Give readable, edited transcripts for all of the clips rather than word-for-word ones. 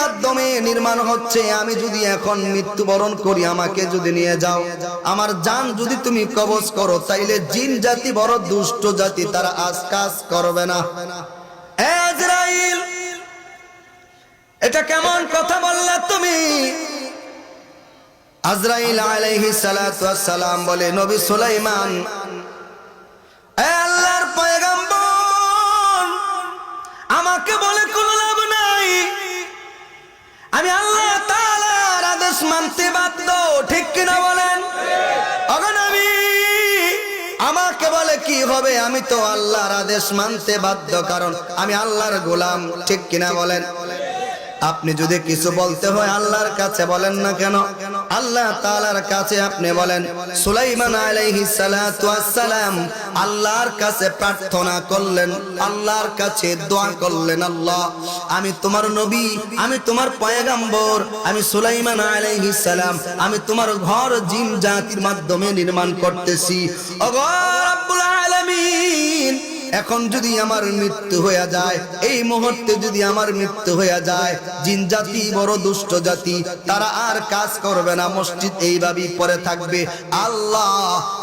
মাধ্যমে নির্মাণ হচ্ছে। আমি যদি এখন মৃত্যুবরণ করি, আমাকে যদি নিয়ে যাও, আমার জান যদি তুমি কবজ করো, তাইলে জিন জাতি বড় দুষ্ট জাতি, তারা আজ কাজ করবে না। আজরাইল, এটা কেমন কথা বললা তুমি? আজরাইল আলাইহিস সালাতু ওয়াস সালাম বলে, নবী সুলাইমান, আল্লাহর পয়গম্বর, আমাকে বলে কোনো লাভ নাই, আমি আল্লাহ তাআলার আদেশ মানতে বাধ্য, ঠিক কিনা বলেন? ওগো নবী, আমাকে বলে কি হবে? আমি তো আল্লাহর আদেশ মানতে বাধ্য, কারণ আমি আল্লাহর গোলাম, ঠিক কিনা বলেন? আপনি যদি কিছু বলতে হয় আল্লাহর কাছে বলেন না কেন? আল্লাহ তাআলার কাছে আপনি বলেন। সুলাইমান আলাইহিস সালাতু ওয়াস সালাম আল্লাহর কাছে প্রার্থনা করলেন, আল্লাহর কাছে দোয়া করলেন, আল্লাহ, আমি তোমার নবী, আমি তোমার পয়গম্বর, আমি সুলাইমান আলাইহিস সালাম, আমি তোমার ঘর জিন জাতির মাধ্যমে নির্মাণ করতেছি। ওগো রব্বুল আলামিন, এখন যদি আমার মৃত্যু হয়ে যায়, এই মুহূর্তে যদি আমার মৃত্যু হয়ে যায়, জিন জাতি বড় দুষ্ট জাতি, তারা আর কাজ করবে না, মসজিদ এইভাবেই পড়ে থাকবে। আল্লাহ,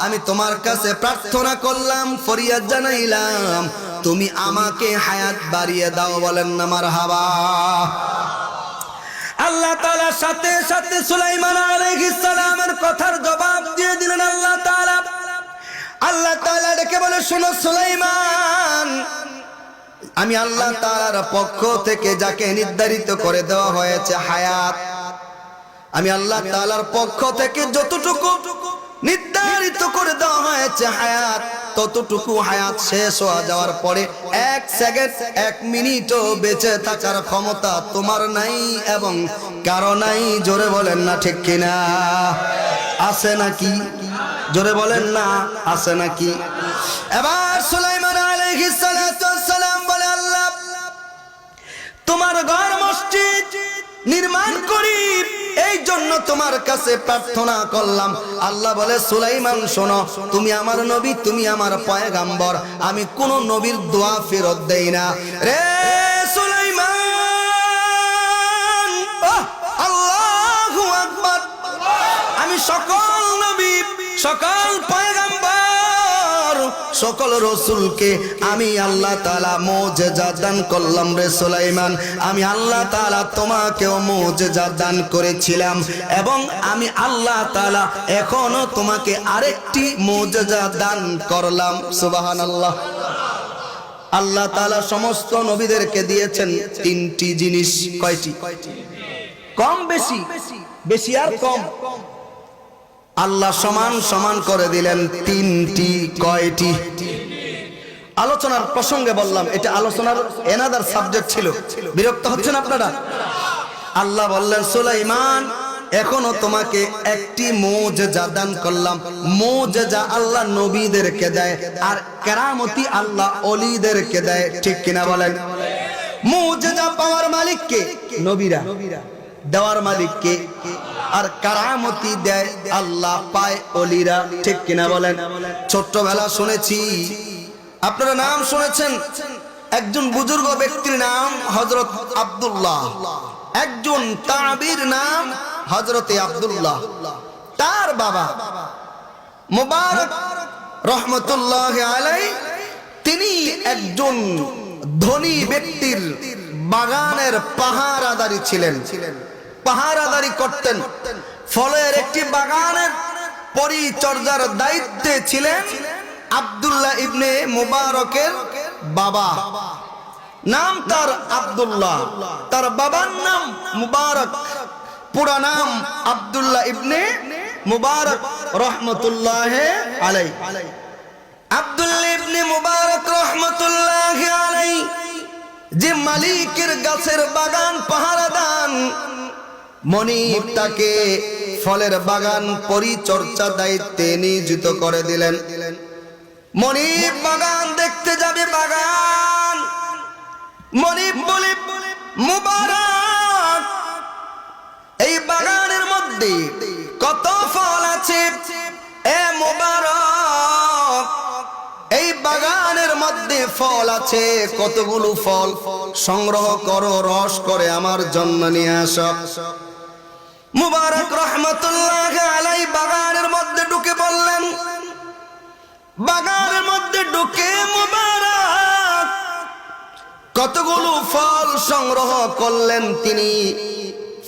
আমি তোমার কাছে প্রার্থনা করলাম, ফরিয়াদ জানাইলাম, তুমি আমাকে হায়াত বাড়িয়ে দাও। বলেন না মারহাবা। আল্লাহ তাআলা সাথে সাথে সুলাইমান আলাইহিস সালামের কথার জবাব দিয়ে দিলেন। আল্লাহ তাআলা ডেকে বলে, শোনো সুলাইমান, আমি আল্লাহ তাআলার পক্ষ থেকে যাকে নির্ধারিত করে দেওয়া হয়েছে হায়াত, আমি আল্লাহ তাআলার পক্ষ থেকে যতটুকু নির্ধারিত করে দেওয়া হয়েছে হায়াত, ততটুকু হায়াত শেষ হয়ে যাওয়ার পরে 1 সেকেন্ড 1 মিনিটও বেঁচে থাকার ক্ষমতা তোমার নাই এবং কারো নাই। জোরে বলেন না ঠিক কিনা? আছে নাকি? জোরে বলেন না, আছে নাকি? এবার সুলাইমান আলাইহিস সালাতু ওয়াস সালাম বলে, আল্লাহ, তোমার ঘর মসজিদ নির্মাণ করি, এই জন্য তোমার কাছে প্রার্থনা করলাম। আল্লাহ বলে, সুলাইমান শোনো, তুমি আমার নবী, তুমি আমার পয়গম্বর, আমি কোন নবীর দোয়া ফেরত দেই না। রে সুলাইমান, আল্লাহু আকবার, আমি সকল নবী, সকল পয়গম্বর, সকল রাসূলকে আমি আল্লাহ তাআলা মুজিজা দান করলাম। রে সুলাইমান, আমি আল্লাহ তাআলা তোমাকেও মুজিজা দান করেছিলাম এবং আমি আল্লাহ তাআলা এখনো তোমাকে আরেকটি মুজিজা দান করলাম। সুবহানাল্লাহ। আল্লাহ তাআলা সমস্ত নবীদেরকে দিয়েছেন 3টি জিনিস। কয়টি? কম বেশি, বেশি আর কম। আল্লাহ সমান সমান করে দিলেন 3টি। কয়টি? আলোচনার প্রসঙ্গে বললাম, এটা আলোচনার এনাদার সাবজেক্ট ছিল। বিরক্ত হচ্ছেন আপনারা? আল্লাহ বললেন, সুলাইমান, এখনো তোমাকে একটি মুজিজা দান করলাম। মুজিজা আল্লাহ নবীদেরকে দেয়, আর কেরামতি আল্লাহ ওলিদেরকে দেয়, ঠিক কিনা বলেন? মুজিজা পাওয়ার মালিক কে? নবীরা। দেওয়ার মালিক কে? আর কারামতি দেয় আল্লাহ, পায় ওলিরা, ঠিক কিনা বলেন? ছোট্টবেলা শুনেছি, আপনারা নাম শুনেছেন, একজন বুজুর্গ ব্যক্তির নাম হযরত আব্দুল্লাহ, একজন তাবির নাম হযরতে আব্দুল্লাহ। তার বাবা মুবারক রহমতুল্লাহ আলাইহি, তিনি একজন ধনী ব্যক্তির বাগানের পাহারাদারি ছিলেন, পাহারাদারি করতেন। ফলের একটি বাগানের পরিচর্যার দায়িত্বে ছিলেন আব্দুল্লাহ ইবনে মুবারকের বাবা। নাম তার আব্দুল্লাহ, তার বাবার নাম মুবারক, পুরা নাম আব্দুল্লাহ ইবনে মুবারক রহমতুল্লাহ আলাইহি। আব্দুল্লাহ ইবনে মুবারক রহমতুল্লাহ আলাইহি যে মালিকের গাছের বাগান পাহারা দেন, মনিব তাকে ফলের বাগান পরিচর্যা দায়িত্বে নিয়োজিত করে দিলেন। মনিব বাগান দেখতে যাবে, বাগান। মনিব বলে, মুবারক, এই বাগানের মধ্যে কত ফল আছে? এ মুবারক, এই বাগানের মধ্যে মধ্যে ফল আছে, কতগুলো ফল সংগ্রহ করো, রস করে আমার জন্য নিয়ে আসো। মুবারক রহমতুল্লাহ আলাইহি বাগানের মধ্যে ঢুকে বললেন, বাগানের মধ্যে ঢুকে মুবারক কতগুলো ফল সংগ্রহ করলেন। তিনি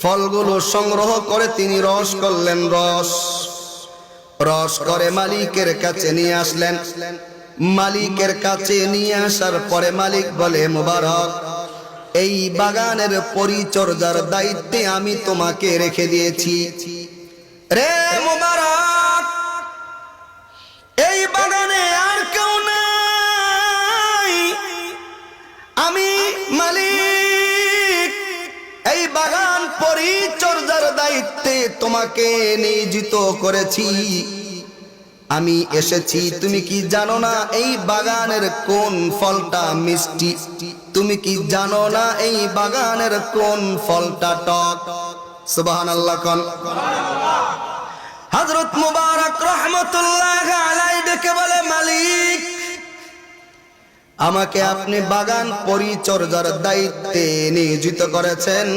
ফলগুলো সংগ্রহ করে তিনি রস করলেন, রস করে মালিকের কাছে নিয়ে আসলেন। মালিকের কাছে নিয়ে আসার পরে মালিক বলে, মুবারক এই বাগানের পরিচর্যার দায়িত্বে আমি তোমাকে রেখে দিয়েছি। রে মুবারক, এই বাগানে আর কেউ নাই, আমি মালিক এই বাগান পরিচর্যার দায়িত্বে তোমাকে নিয়োজিত করেছি। আমি এসেছি, তুমি কি জানো না এই বাগানের কোন ফলটা মিষ্টি? তুমি কি জানো না এই বাগানের কোন ফলটা টক? সুবহানাল্লাহ কোন। হযরত মুবারক রহমতুল্লাহ আলাইহি ডেকে বলে, মালিক আমাকে আপনি বাগান পরিচর্যার দায়িত্বে নিয়োজিত করেছেন,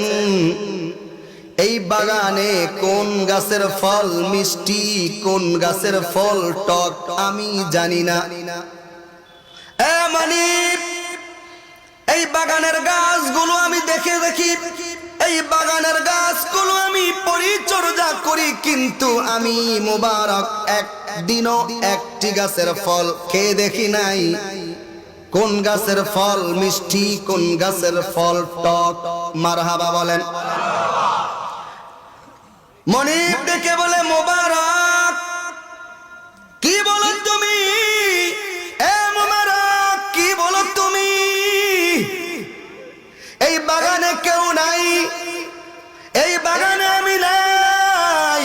এই বাগানে কোন গাছের ফল মিষ্টি, কোন গাছের ফল টক আমি জানি না। মালিক এই বাগানের গাছগুলো আমি দেখি, এই বাগানের গাছগুলো আমি পরিচর্যা করি, কিন্তু আমি মুবারক একদিনও একটি গাছের ফল খেয়ে দেখি নাই। কোন গাছের ফল মিষ্টি, কোন গাছের ফল টক? মারহাবা বলেন। মনিব ডেকে বলে, মুবারক কি বলো তুমি? এ মুবারক কি বলো তুমি? এই বাগানে কেউ নাই, এই বাগানে আমি নাই,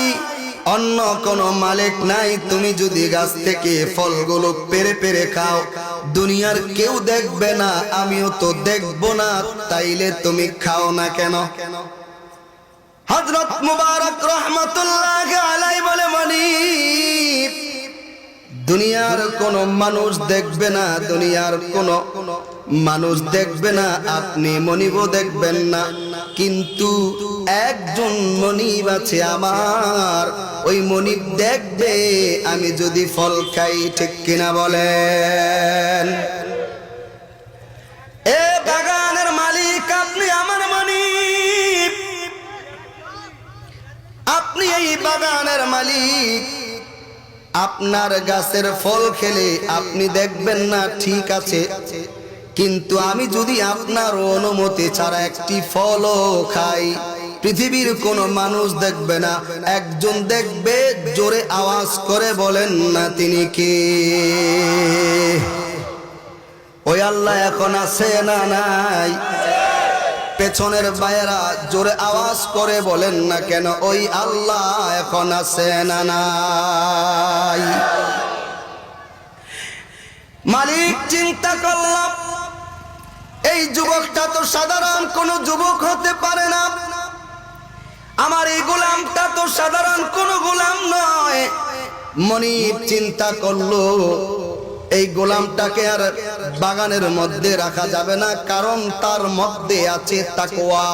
অন্য কোনো মালিক নাই। তুমি যদি গাছ থেকে ফলগুলো পেরে পেরে খাও, দুনিয়ার কেউ দেখবে না, আমিও তো দেখবো না, তাইলে তুমি খাও না কেন? হযরত মুবারক রহমতুল্লাহ আলাইহি বলে, মালিক দুনিয়ার কোন মানুষ দেখবে না, দুনিয়ার কোন মানুষ দেখবে না, আপনি মনিবও দেখবেন না, কিন্তু একজন মনিব আছে আমার, ওই মনিব দেখবে আমি যদি ফল খাই। ঠিক কিনা বলেন? এ বাগানের মালিক, আপনি আমার মনিব, আপনি এই বাগানের মালিক, আপনার গাছের ফল খেলে আপনি দেখবেন না, ঠিক আছে, কিন্তু আমি যদি আপনার অনুমতি ছাড়া একটি ফলও খাই, পৃথিবীর কোনো মানুষ দেখবে না, একজন দেখবে, জোরে আওয়াজ করে বলেন না তিনি কে? ওই আল্লাহ এখন আছে না নাই? পেছনের ভাইয়েরা জোরে আওয়াজ করে বলেন না কেন, ওই আল্লাহ এখন আছে না নাই? মালিক চিন্তা করলাম, এই যুবকটা তো সাধারণ কোনো যুবক হতে পারে না, আমার এই গোলামটা তো সাধারণ কোনো গোলাম নয়। মনিব চিন্তা করলো, এই গোলামটাকে আর বাগানের মধ্যে রাখা যাবে না, কারণ তার মধ্যে আছে তাকওয়া,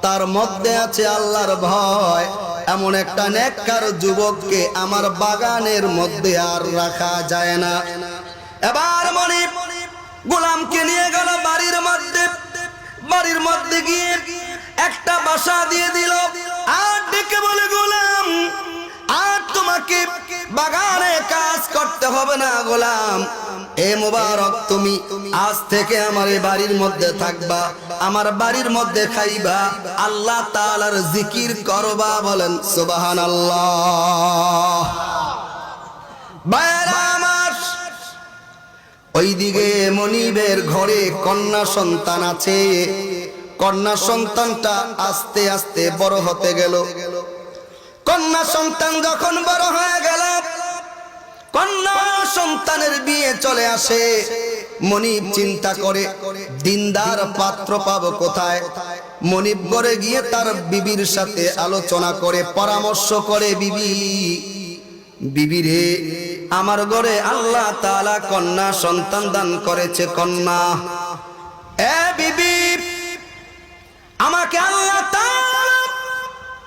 তার মধ্যে আছে আল্লাহর ভয়। এমন একটা নেককার যুবককে আমার বাগানের মধ্যে আর রাখা যায় না। এবার মনিব গোলামকে নিয়ে গেল বাড়ির মধ্যে, বাড়ির মধ্যে গিয়ে একটা বাসা দিয়ে দিল, আর ডেকে বলে, গোলাম আর তোমাকে বাগানে কাজ করতে হবে না গোলাম, এ মুবারক তুমি আজ থেকে আমার এই বাড়ির মধ্যে থাকবা, আমার বাড়ির মধ্যে খাইবা, আল্লাহ তাআলার জিকির করবা। বলেন সুবহানাল্লাহ। বাইরা আমার, ওইদিকে মনিবের ঘরে কন্যা সন্তান আছে, কন্যা সন্তানটা আস্তে আস্তে বড় হতে গেল। কন্যা সন্তান যখন বড় হয়ে গেল, কন্যা সন্তানের বিয়ে চলে আসে। মনিব চিন্তা করে, দিনদার পাত্র পাবো কোথায়? মনিব ঘরে গিয়ে তার বিবির সাথে আলোচনা করে, পরামর্শ করে, বিবি রে আমার ঘরে আল্লাহ তাআলা কন্যা সন্তান দান করেছে কন্যা। এ বিবি, আমাকে আল্লাহ তাআলা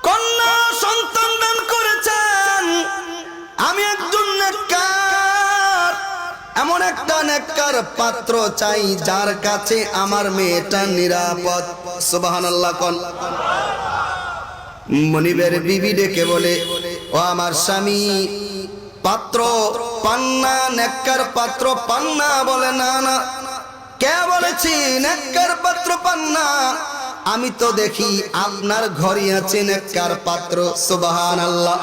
কন্যা সন্তান দান করেছেন। আমি একজন নেককার, এমন একটা নেককার পাত্র চাই যার কাছে আমার মেয়েটা নিরাপদ। সুবহানাল্লাহ কোন। মনিবের বিবি ডেকে বলে, ও আমার স্বামী, পাত্র পান্না, নেককার পাত্র পান্না? বলে, না না। কে বলেছি নেককার পাত্র পান্না? আমি তো দেখি আপনার ঘরে আছে নেককার পাত্র। সুবহানাল্লাহ।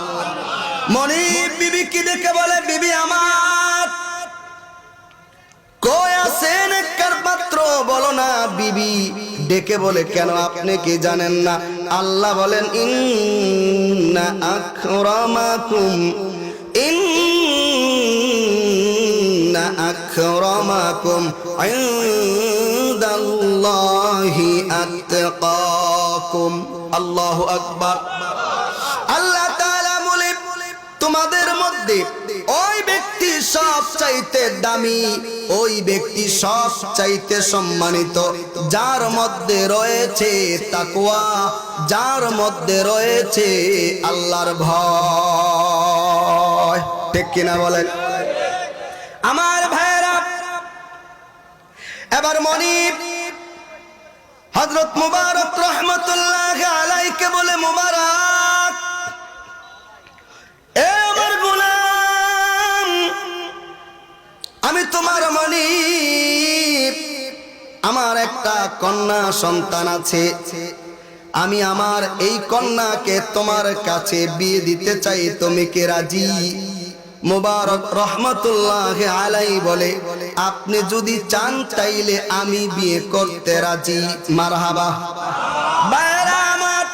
মনিব বিবি কি দেখে বলে, বিবি আমার কই আছে নেককার পাত্র? বলো না। বিবি ডেকে বলে, কেন আপনি কি জানেন না? আল্লাহ বলেন, ইন্না আকরামাকুম ইনদাল্লাহি আতকাকুম। আল্লাহু আকবার। আল্লাহ তাআলা বলে, তোমাদের মধ্যে ওই ব্যক্তি সব চাইতে দামি, ওই ব্যক্তি সব চাইতে সম্মানিত, যার মধ্যে রয়েছে তাকওয়া, যার মধ্যে রয়েছে আল্লাহর ভয়। ঠিক কিনা বলেন আমার ভাইরা? এবার মনিব হযরত মুবারক রহমাতুল্লাহ আলাইকে বলে, মুবারক, এ আমার গোলাম, আমি তোমার মনিব, আমার একটা কন্যা সন্তান আছে। আমি আমার এই কন্যাকে তোমার কাছে বিয়ে দিতে চাই, তুমি কি রাজি? মুবারক রহমাতুল্লাহ আলাই বলে, আপনি যদি চান তাইলে আমি বিয়ে করতে রাজি। মারহাবা। বাইরা আমার,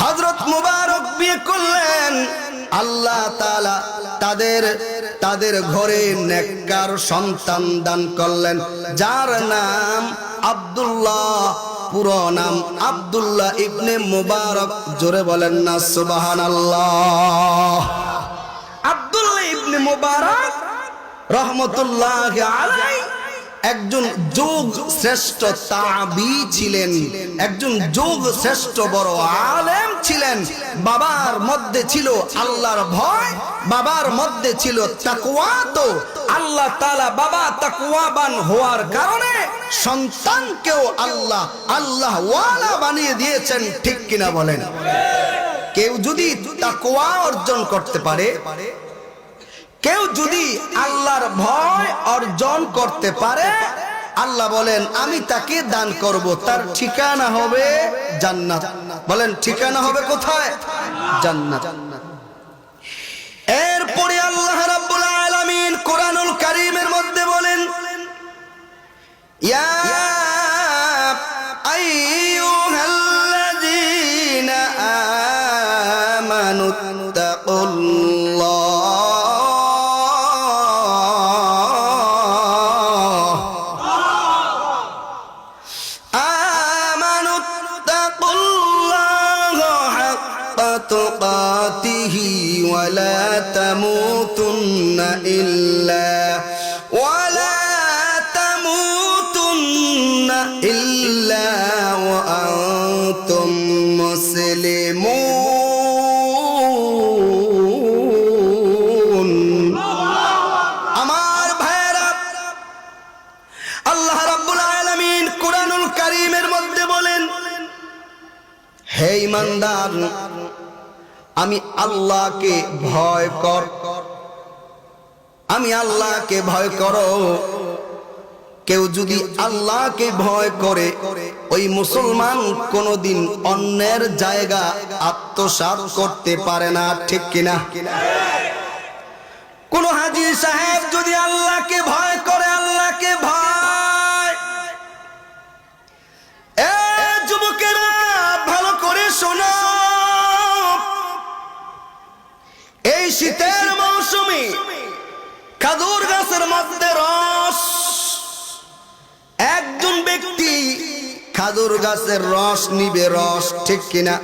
হযরত মুবারক বিয়ে করলেন। আল্লাহ তাআলা তাদের ঘরে নেককার সন্তান দান করলেন, যার নাম আব্দুল্লাহ। পুরো নাম আব্দুল্লাহ ইবনে মুবারক। জোরে বলেন না সুবহানাল্লাহ। আব্দুল্লাহ ইবনে মুবারক রহমতুল্লাহ আলাইহি একজন যোগ শ্রেষ্ঠ তাবী ছিলেন, একজন যোগ শ্রেষ্ঠ বড় আলেম ছিলেন। বাবার মধ্যে ছিল আল্লাহর ভয়, বাবার মধ্যে ছিল তাকওয়া। তো আল্লাহ তাআলা বাবা তাকওয়াবান হওয়ার কারণে সন্তানকেও আল্লাহ ওয়ালা বানিয়ে দিয়েছেন। ঠিক কিনা বলেন? কেউ যদি তাকওয়া অর্জন করতে পারে, কেউ যদি আল্লাহর ভয় অর্জন করতে পারে, আল্লাহ বলেন আমি তাকে দান করব, তার ঠিকানা হবে জান্নাত। বলেন ঠিকানা হবে কোথায়? জান্নাত। এরপরে আল্লাহ রাব্বুল আলামিন কোরআনুল কারীমের মধ্যে বলেন, ইয়া আইয়ুহাল্লাযীনা আমানুত্তাকুল্লাহ ولا تموتن إلا وأنتم مسلمون। আমার ভাইরা, আল্লাহ রাব্বুল আলামিন কোরআনুল কারীমের মধ্যে বলেন, হে ঈমানদার, আমি আল্লাহকে ভয় কর, আমি আল্লাহকে ভয় করো। কেউ যদি আল্লাহকে ভয় করে, ওই মুসলমান কোনদিন অন্যের জায়গা আত্মসাৎ করতে পারে না। ঠিক কিনা? কোন হাজী সাহেব যদি আল্লাহকে ভয় করে, আল্লাহকে ভয়, এ যুবকেরা ভালো করে শোনো, এই শীতের মৌসুমে খেজুর গাছের মধ্যে রস, একজন ব্যক্তি খেজুর গাছের রস নিবে, রস। ঠিক কিনা?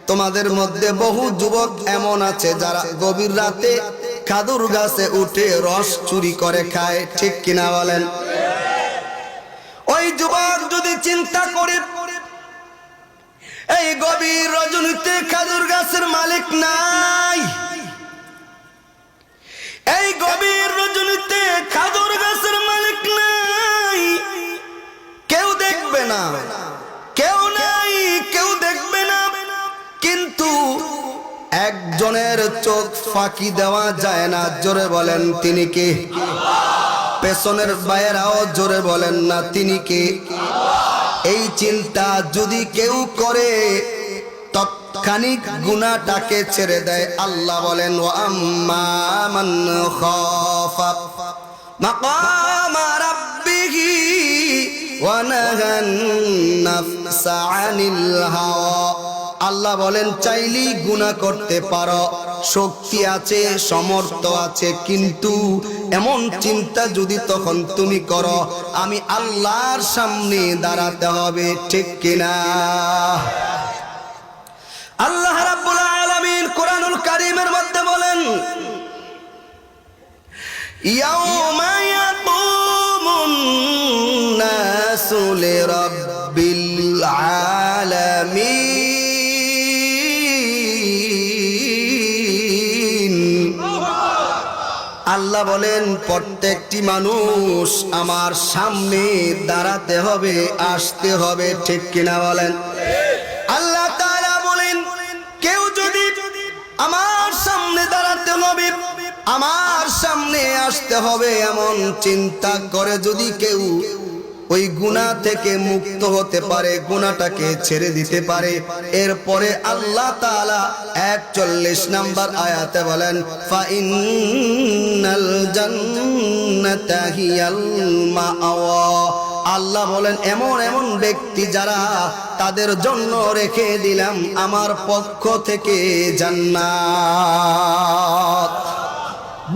তোমাদের মধ্যে বহু যুবক এমন আছে যারা গভীর রাতে খাদুর গাছে উঠে রস চুরি করে খায়, ঠিক কিনা বলেন? ওই যুবক যদি চিন্তা করে এই গভীর রজনীতে খাদুর গাছের মালিক নাই, এই গভীর রজনীতে খাদুর গাছের মালিক নাই, কেউ দেখবে না, কেউ নাই, কেউ দেখবে না, কিন্তু একজনের চোখ ফাঁকি দেওয়া যায় না। জোরে বলেন তিনি কে? পেছনের বাইরাও জোরে বলেন না তিনি কে? এই চিন্তা যদি কেউ করে তৎক্ষণিক গুনাহটাকে ছেড়ে দেয়। আল্লাহ বলেন ওয়া আম্মা মান খাফা মাকামা রাব্বিহি ওয়া নাহান নাফসা আনিল হাওয়া। আল্লাহ বলেন চাইলেই গুনাহ করতে পারো, শক্তি আছে, সমর্থ আছে, কিন্তু এমন চিন্তা যদি তখন তুমি করো আমি আল্লাহর সামনে দাঁড়াতে হবে, ঠিক কিনা? আল্লাহ রাব্বুল আলামিন কোরআনুল কারীমের মধ্যে বলেন ইয়াউমা ইয়াকুমুন নাসু লিরাব্বিল আলামিন। আল্লাহ বলেন প্রত্যেকটি মানুষ আমার সামনে দাঁড়াতে হবে, আসতে হবে, ঠিক কিনা বলেন? আল্লাহ তাআলা বলেন কেউ যদি আমার সামনে দাঁড়াতে হবে, আমার সামনে আসতে হবে এমন চিন্তা করে যদি কেউ ওই গুনাহ থেকে মুক্ত হতে পারে, গুনাহটাকে ছেড়ে দিতে পারে, এরপরে আল্লাহ তাআলা 41 নম্বর আয়াতে বলেন ফা ইন্নাল জান্নাতা হিয়াল মাআওয়া। আল্লাহ বলেন এমন এমন ব্যক্তি যারা তাদের জন্য রেখে দিলাম আমার পক্ষ থেকে জান্নাত।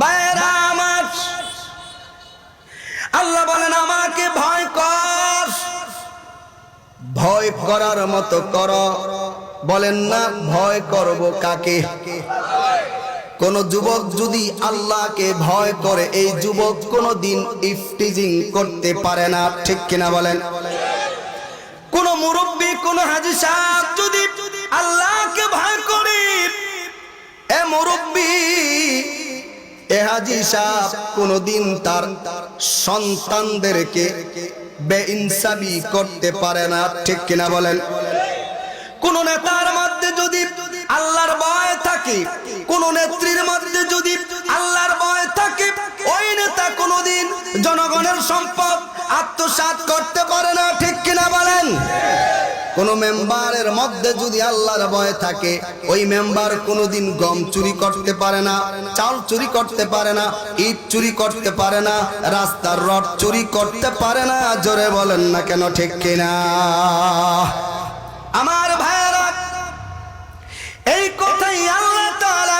বাইরা আমার, আল্লাহ বলেন আমাকে ভয় কর, ভয় করার মতো কর। বলেন না ভয় করব কাকে? কোন যুবক যদি আল্লাহকে ভয় করে এই যুবক কোনদিন ইফতিজিং করতে পারে না, ঠিক কিনা বলেন? কোন মুরব্বী, কোন হাজী সাহেব যদি আল্লাহকে ভয় করে, এ মুরব্বী, এ হাজী সাহেব কোনদিন তার সন্তানদেরকে বেইনসাফি করতে পারে না, ঠিক কিনা বলেন? কোন নেতার মধ্যে যদি আল্লাহর ভয় থাকে, কোন নেত্রীর মধ্যে যদি আল্লাহর ভয় থাকে, ওই নেতা কোনদিন জনগণের সম্পদ আত্মসাৎ করতে পারে না, ঠিক কিনা বলেন? কোন মেম্বারের মধ্যে যদি আল্লাহর ভয় থাকে, ওই মেম্বার কোনদিন গম চুরি করতে পারে না, চাল চুরি করতে পারে না, ইট চুরি করতে পারে না, রাস্তার রড চুরি করতে পারে না। জোরে বলেন না কেন, ঠিক কিনা? আমার ভাইরা, এই কথাই আল্লাহ তাআলা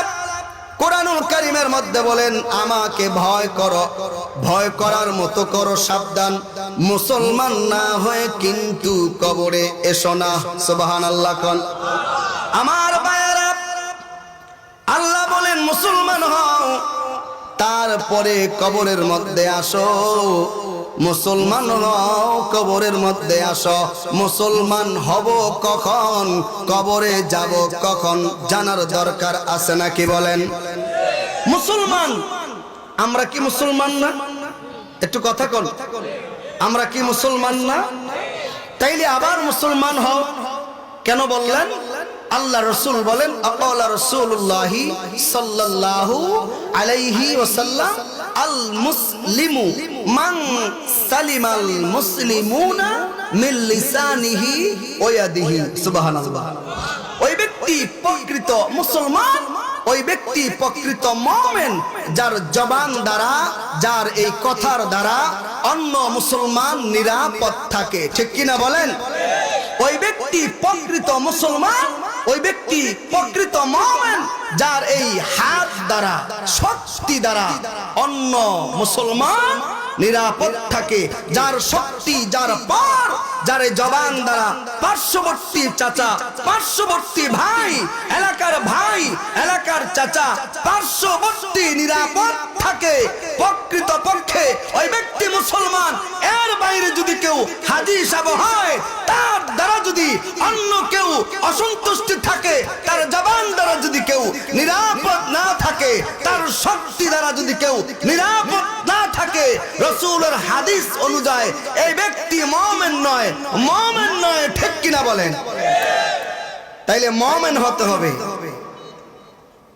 কোরআনুল কারীমের মধ্যে বলেন আমাকে ভয় করো, ভয় করার মতো করো, সাবধান মুসলমান না হয়ে কিন্তু কবরে এসো না। সুবহানাল্লাহ কোন? আমার ভাইরা, আল্লাহ বলেন মুসলমান হও, তারপরে কবরের মধ্যে আসো। মুসলমান হও, কবরের মধ্যে আসো। মুসলমান হব কখন, কবরে যাব কখন জানার দরকার আছে নাকি বলেন? মুসলমান, আমরা কি মুসলমান না? একটু কথা কন, আমরা কি মুসলমান না? তাইলে আবার মুসলমান হও কেন বললেন? আল্লাহ রাসূল বলেন আকালা রাসূলুল্লাহি সাল্লাল্লাহু আলাইহি ওয়াসাল্লাম আল মুসলিমু মান সালিমাল মুসলিমুনা মিন লিসানিহি ওয়া ইয়াদিহি। সুবহানাল্লাহ। ওই ব্যক্তি প্রকৃত মুসলমান, ওই ব্যক্তি প্রকৃত মুমিন যার জবান দ্বারা, যার এই কথার দ্বারা অন্য মুসলমান নিরাপদ থাকে, ঠিক কিনা বলেন? ওই ব্যক্তি প্রকৃত মুসলমান, ওই ব্যক্তি প্রকৃত মুমিন যার এই হাত দ্বারা, শক্তি দ্বারা অন্য মুসলমান নিরাপদ থাকে, যার শক্তি, যার পার, যার জবান দ্বারা পার্শ্ববর্তী চাচা, পার্শ্ববর্তী ভাই, এলাকার ভাই, এলাকার চাচা, পার্শ্ববর্তী নিরাপদ থাকে। প্রকৃত পক্ষে ওই ব্যক্তি মুসলমান। এর বাইরে যদি কেউ হাজী সাহেব হয়, তার দ্বারা যদি অন্য কেউ অসন্তুষ্টি থাকে, তার জবান দ্বারা যদি কেউ নিরাপদ না থাকে, তার শক্তি দ্বারা যদি কেউ নিরাপদ না থাকে, রাসূলের হাদিস অনুযায়ী এই ব্যক্তি মুমিন নয়, মুমিন নয়। ঠিক কিনা বলেন? তাইলে মুমিন হতে হবে।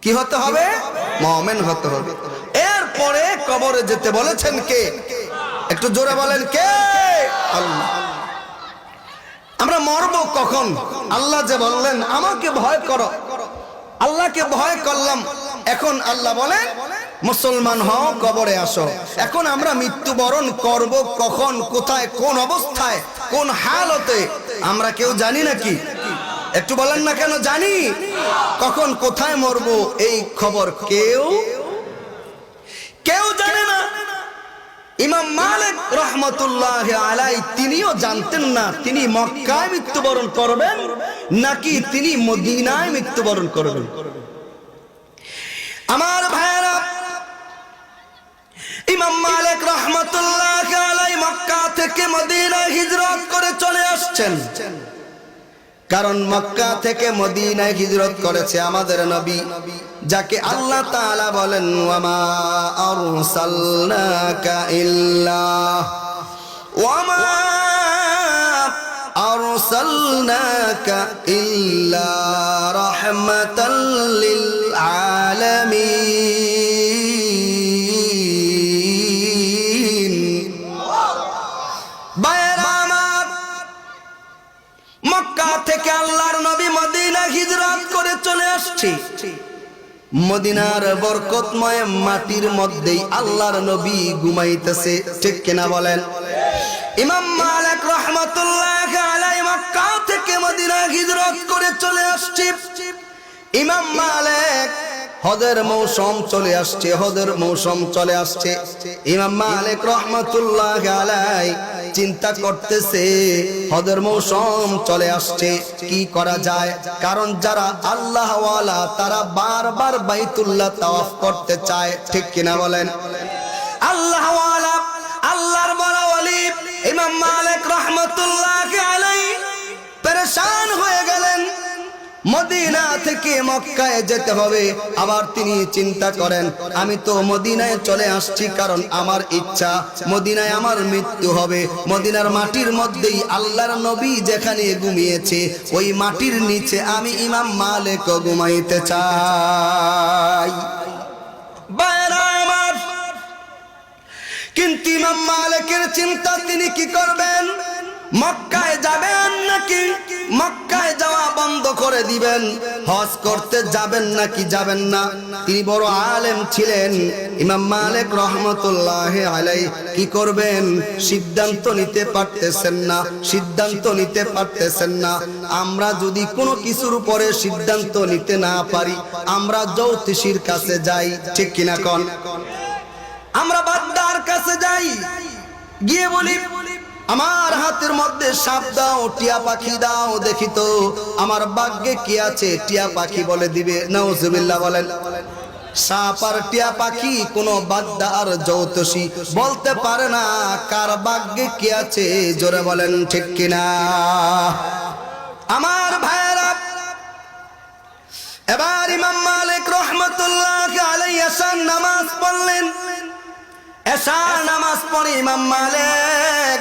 কি হতে হবে? মুমিন হতে হবে। এরপরে কবরে যেতে বলেছেন কে? একটু জোরে বলেন কে? আল্লাহ। আমরা মরব কখন? আল্লাহ যে বললেন আমাকে ভয় করো, আল্লাহকে ভয় করলাম। এখন আল্লাহ বলেন মুসলমান হও, কবরে আসো। এখন আমরা মৃত্যুবরণ করব কখন, কোথায়, কোন অবস্থায়, কোন হালতে আমরা কেউ জানি নাকি? একটু বলেন না কেন জানি? কখন কোথায় মরব এই খবর কেউ জানে না। ইমাম মালিক রহমতুল্লাহ আলাইহি তিনিও জানতেন না তিনি মক্কায় মৃত্যুবরণ করবেন নাকি তিনি মদিনায় মৃত্যুবরণ করবেন। আমার ভাইরা, ইমাম মালিক রহমতুল্লাহ আলাইহি মক্কা থেকে মদিনায় হিজরত করে চলে আসছেন। কারণ মক্কা থেকে মদিনায় হিজরত করেছে আমাদের নবী, যাকে আল্লাহ তাআলা বলেন ওয়ামা আরসালনাকা ইল্লা রাহমাতাল লিল আলামিন। মক্কা থেকে আল্লাহর নবী মদিনা হিজরত করে চলে আসছে। মদিনার বরকতময় মাটির মধ্যেই আল্লাহর নবী ঘুমাইতেছে। ঠিক কিনা বলেন? ইমাম মালিক রহমাতুল্লাহ আলাইহি মক্কা থেকে মদিনা হিজরত করে চলে আসছে। ইমাম মালিক হজের মৌসুম চলে আসছে, হজের মৌসুম চলে আসছে। ইমাম মালিক রহমাতুল্লাহ আলাইহি চিন্তা করতেছে হজের মৌসুম চলে আসছে, কি করা যায়? কারণ যারা আল্লাহ ওয়ালা তারা বারবার বাইতুল্লাহ তাওয়াফ করতে চায়। ঠিক কিনা বলেন? আল্লাহ ওয়ালা, আল্লাহর বড় ওলি ইমাম মালিক রহমাতুল্লাহ আলাইহি পেরেশান হয়ে গেলেন। মদিনা থেকে মক্কায় যেতে হবে। আবার তিনি চিন্তা করেন আমি তো মদিনায় চলে আসছি কারণ আমার ইচ্ছা মদিনায় আমার মৃত্যু হবে। মদিনার মাটির মধ্যেই আল্লাহর নবী যেখানে ঘুমিয়েছে ওই মাটির নিচে আমি ইমাম মালিক ঘুমাইতে চাই। কিন্তু ইমাম মালিকের চিন্তা, তিনি কি করবেন? মক্কায় যাবেন নাকি মক্কায় যাওয়া বন্ধ করে দিবেন? হজ করতে যাবেন নাকি যাবেন না? তিনি বড় আলেম ছিলেন ইমাম মালিক রহমতুল্লাহ আলাইহি। কি করবেন সিদ্ধান্ত নিতে পারতেছেন না, সিদ্ধান্ত নিতে পারতেছেন না। আমরা যদি কোনো কিছুর উপরে সিদ্ধান্ত নিতে না পারি আমরা জ্যোতিষীর কাছে যাই। ঠিক কিনা কোন? আমরা বাদ্দার কাছে যাই, গিয়ে বলি আমার হাতের মধ্যে সাপ দাও, টিয়া পাখি দাও, দেখি তো আমার ভাগ্যে কি আছে। টিয়া পাখি বলে দিবে। নাউজুবিল্লাহ বলেন। সাপ আর টিয়া পাখি কোন বাদ্দা আর জ্যোতিষী বলতে পারে না কার ভাগ্যে কি আছে। জোরে বলেন ঠিক কিনা? আমার ভাইরা, এবার ইমাম মালিক রহমতুল্লাহ আলাইহি এশার নামাজ পড়লেন। এশার নামাজ পড়ে ইমাম মালিক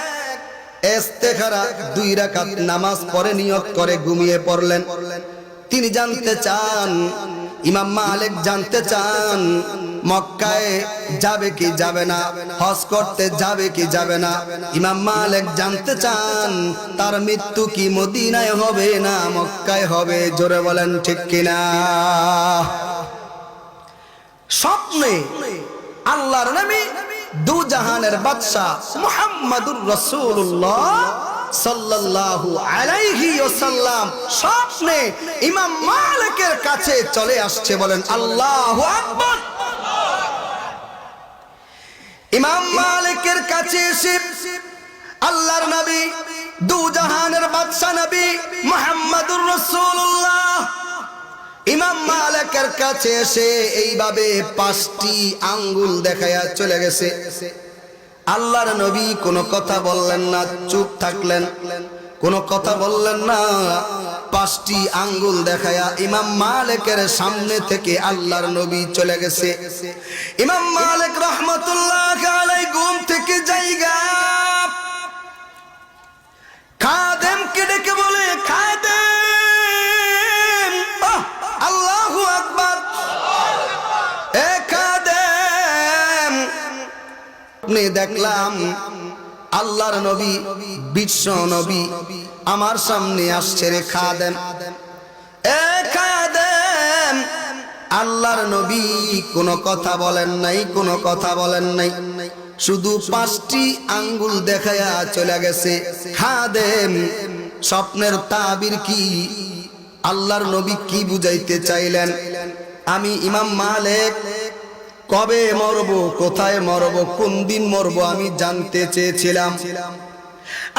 ইস্তেখারা 2 রাকাত নামাজ পড়ে নিয়ত করে ঘুমিয়ে পড়লেন। তিনি জানতে চান, ইমাম মালিক জানতে চান মক্কায় যাবে কি যাবে না, হজ করতে যাবে কি যাবে না। ইমাম মালিক জানতে চান তার মৃত্যু কি মদিনায় হবে না মক্কায় হবে। জোরে বলেন ঠিক কিনা? স্বপ্নে আল্লাহর নবী দু জাহানের বাদশা মুহাম্মাদুর রাসূলুল্লাহ সাল্লাল্লাহু আলাইহি ওয়াসাল্লাম স্বপ্নে ইমাম মালিকের কাছে চলে আসছে। বলেন আল্লাহু আকবার। ইমাম মালিকের কাছে এসে আল্লাহর নবী দু জাহানের বাদশা নবী মুহাম্মদুর রাসূলুল্লাহ ইমাম মালিকের কাছে এসে এইভাবে 5টি আঙ্গুল দেখায়া চলে গেছে। আল্লাহর নবী কোনো কথা বললেন না, চুপ থাকলেন, কোনো কথা বললেন না। 5টি আঙ্গুল দেখায়া ইমাম মালিকের সামনে থেকে আল্লাহর নবী চলে গেছে। ইমাম মালিক রহমাতুল্লাহ আলাইহি ঘুম থেকে জায়গা খাদেমকে ডেকে বলে, খাদেম, আল্লাহু আকবার, এ খাদেম, আপনি দেখলাম আল্লাহর নবী, বিশ্ব নবী আমার সামনে আসছে রে খাদেম, এ খাদেম। আল্লাহর নবী কোনো কথা বলেন নাই, কোনো কথা বলেন নাই, শুধু 5টি আঙ্গুল দেখায়া চলে গেছে। খাদেম, স্বপ্নের তাবির কি? আল্লাহর নবী কি বুঝাইতে চাইলেন? আমি ইমাম মালিক কবে মরব, কোথায় মরব, কোন দিন মরব আমি জানতে চেয়েছিলাম।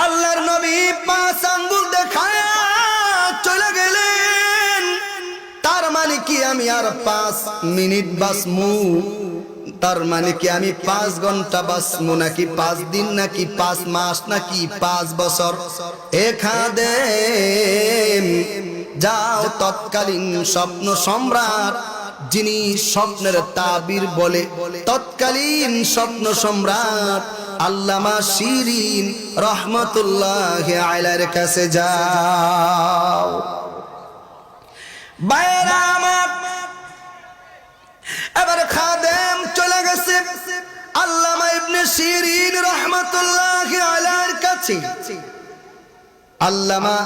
আল্লাহর নবী 5 আঙ্গুল দেখায়া চলে গেলেন। তার মানে কি আমি আর 5 মিনিট বাঁচমু? তার মানে কি আমি 5 ঘন্টা বাঁচমু, নাকি 5 দিন, নাকি 5 মাস, নাকি 5 বছর? এ খাদেম, যাও তৎকালীন স্বপ্ন সম্রাট, যিনি স্বপ্নের তাবির বলে, তৎকালীন স্বপ্ন সম্রাট আল্লামা শিরিন রহমাতুল্লাহি আলাইহির কাছে যাও। বাইরা আমার, এবার খাদেম চলে গেছে আল্লামা ইবনে শিরিন রহমাতুল্লাহি আলাইহির কাছে। আল্লামা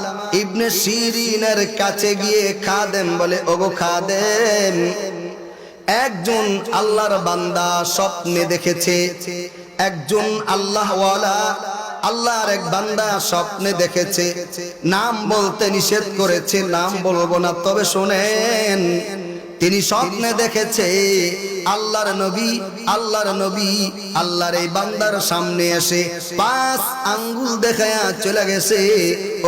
ইবনে শিরিনের কাছে গিয়ে খাদেম বলে, ওগো খাদেম, একজন আল্লাহর বান্দা স্বপ্নে দেখেছে, একজন আল্লাহওয়ালা, আল্লাহর এক বান্দা স্বপ্নে দেখেছে, নাম বলতে নিষেধ করেছে, নাম বলবো না, তবে শোনেন, তিনি স্বপ্নে দেখেছে আল্লাহর নবী, আল্লাহর নবী আল্লাহর এই বান্দার সামনে এসে 5 আঙ্গুল দেখায়া চলে গেছে।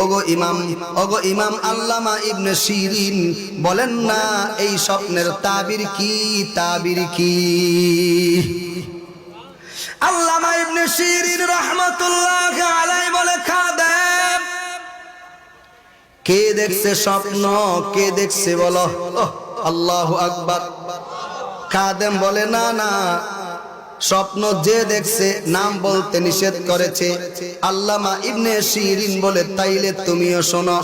ওগো ইমাম, ওগো ইমাম আল্লামা ইবনে শিরিন, বলেন না এই স্বপ্নের তাবির কি, তাবির কি? আল্লামা ইবনে শিরিন রাহমাতুল্লাহি আলাইহি বলে, খাদেম, কে দেখছে স্বপ্ন, কে দেখছে বলো? আল্লাহু আকবার। খাদেম বলে, না না, স্বপ্ন যে দেখছে নাম বলতে নিষেধ করেছে। আল্লামা ইবনে শিরিন বলে, তাইলে তুমিও শোনো,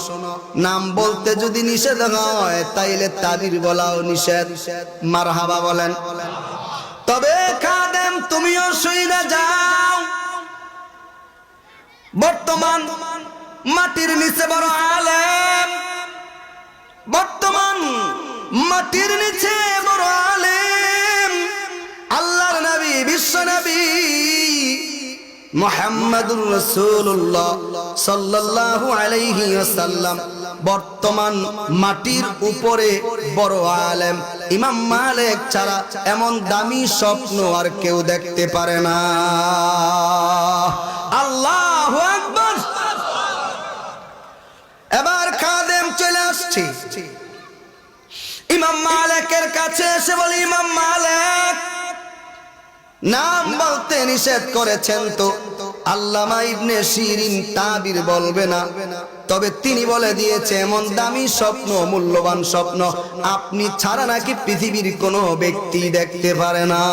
নাম বলতে যদি নিষেধ হয় তাইলে তাবির বলাও নিষেধ। মারহাবা বলেন। তবে খাদেম, তুমিও শুইনা যাও, বর্তমান মাটির নিচে বড় আলেম, বর্তমান মাটির নিচে বড় আলেম, আল্লাহর নবী, বিশ্ব নবী মুহাম্মদুর রাসূলুল্লাহ সাল্লাল্লাহু আলাইহি ওয়াসাল্লাম বর্তমান মাটির উপরে বড় আলেম। ইমাম মালিক ছাড়া এমন দামি স্বপ্ন আর কেউ দেখতে পারে না। আল্লাহু আকবার। এবার খাদেম চলে আসছে ইমাম মালিকের কাছে এসে বলে, ইমাম মালিক, নাম বলতে নিষেধ করেছেন তো আল্লামা ইবনে শিরিন তাবির বলবে না, তবে তিনি বলে দিয়েছে এমন দামি স্বপ্ন, মূল্যবান স্বপ্ন আপনি ছাড়া নাকি পৃথিবীর কোনো ব্যক্তি দেখতে পারে না।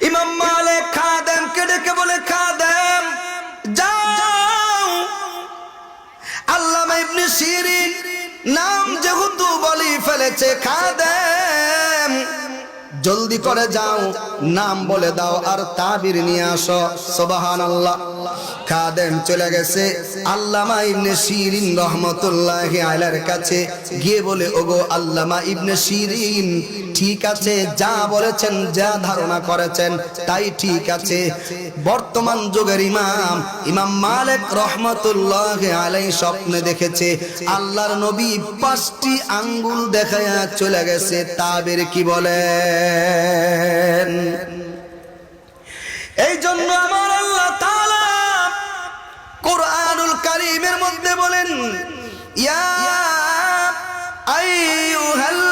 ইমাম মালিক খাদেমকে ডেকে বলে, খাদেম, যাও, আল্লামা ইবনে শিরিন নাম যেহেতু বলি ফেলেছে, খাদেম জলদি করে যাও, নাম বলে দাও আর তাবির নিয়ে আসো। সুবহানাল্লাহ। খাদেম চলে গেছে আল্লামা ইবনে শিরিন রহমাতুল্লাহি আলাইহির কাছে গিয়ে বলে, ওগো আল্লামা ইবনে শিরিন, ঠিক আছে, যা বলেছেন, যা ধারণা করেছেন তাই ঠিক আছে। বর্তমান যুগের ইমাম, ইমাম মালিক রহমাতুল্লাহি আলাইহি স্বপ্নে দেখেছে আল্লাহর নবী 5টি আঙ্গুল দেখায়া চলে গেছে, তাবির কি বলেন? এই জন্য আমার আল্লাহ তাআলা কুরআনুল কারীমের মধ্যে বলেন, ইয়া আইয়ুহাল্লাযীনা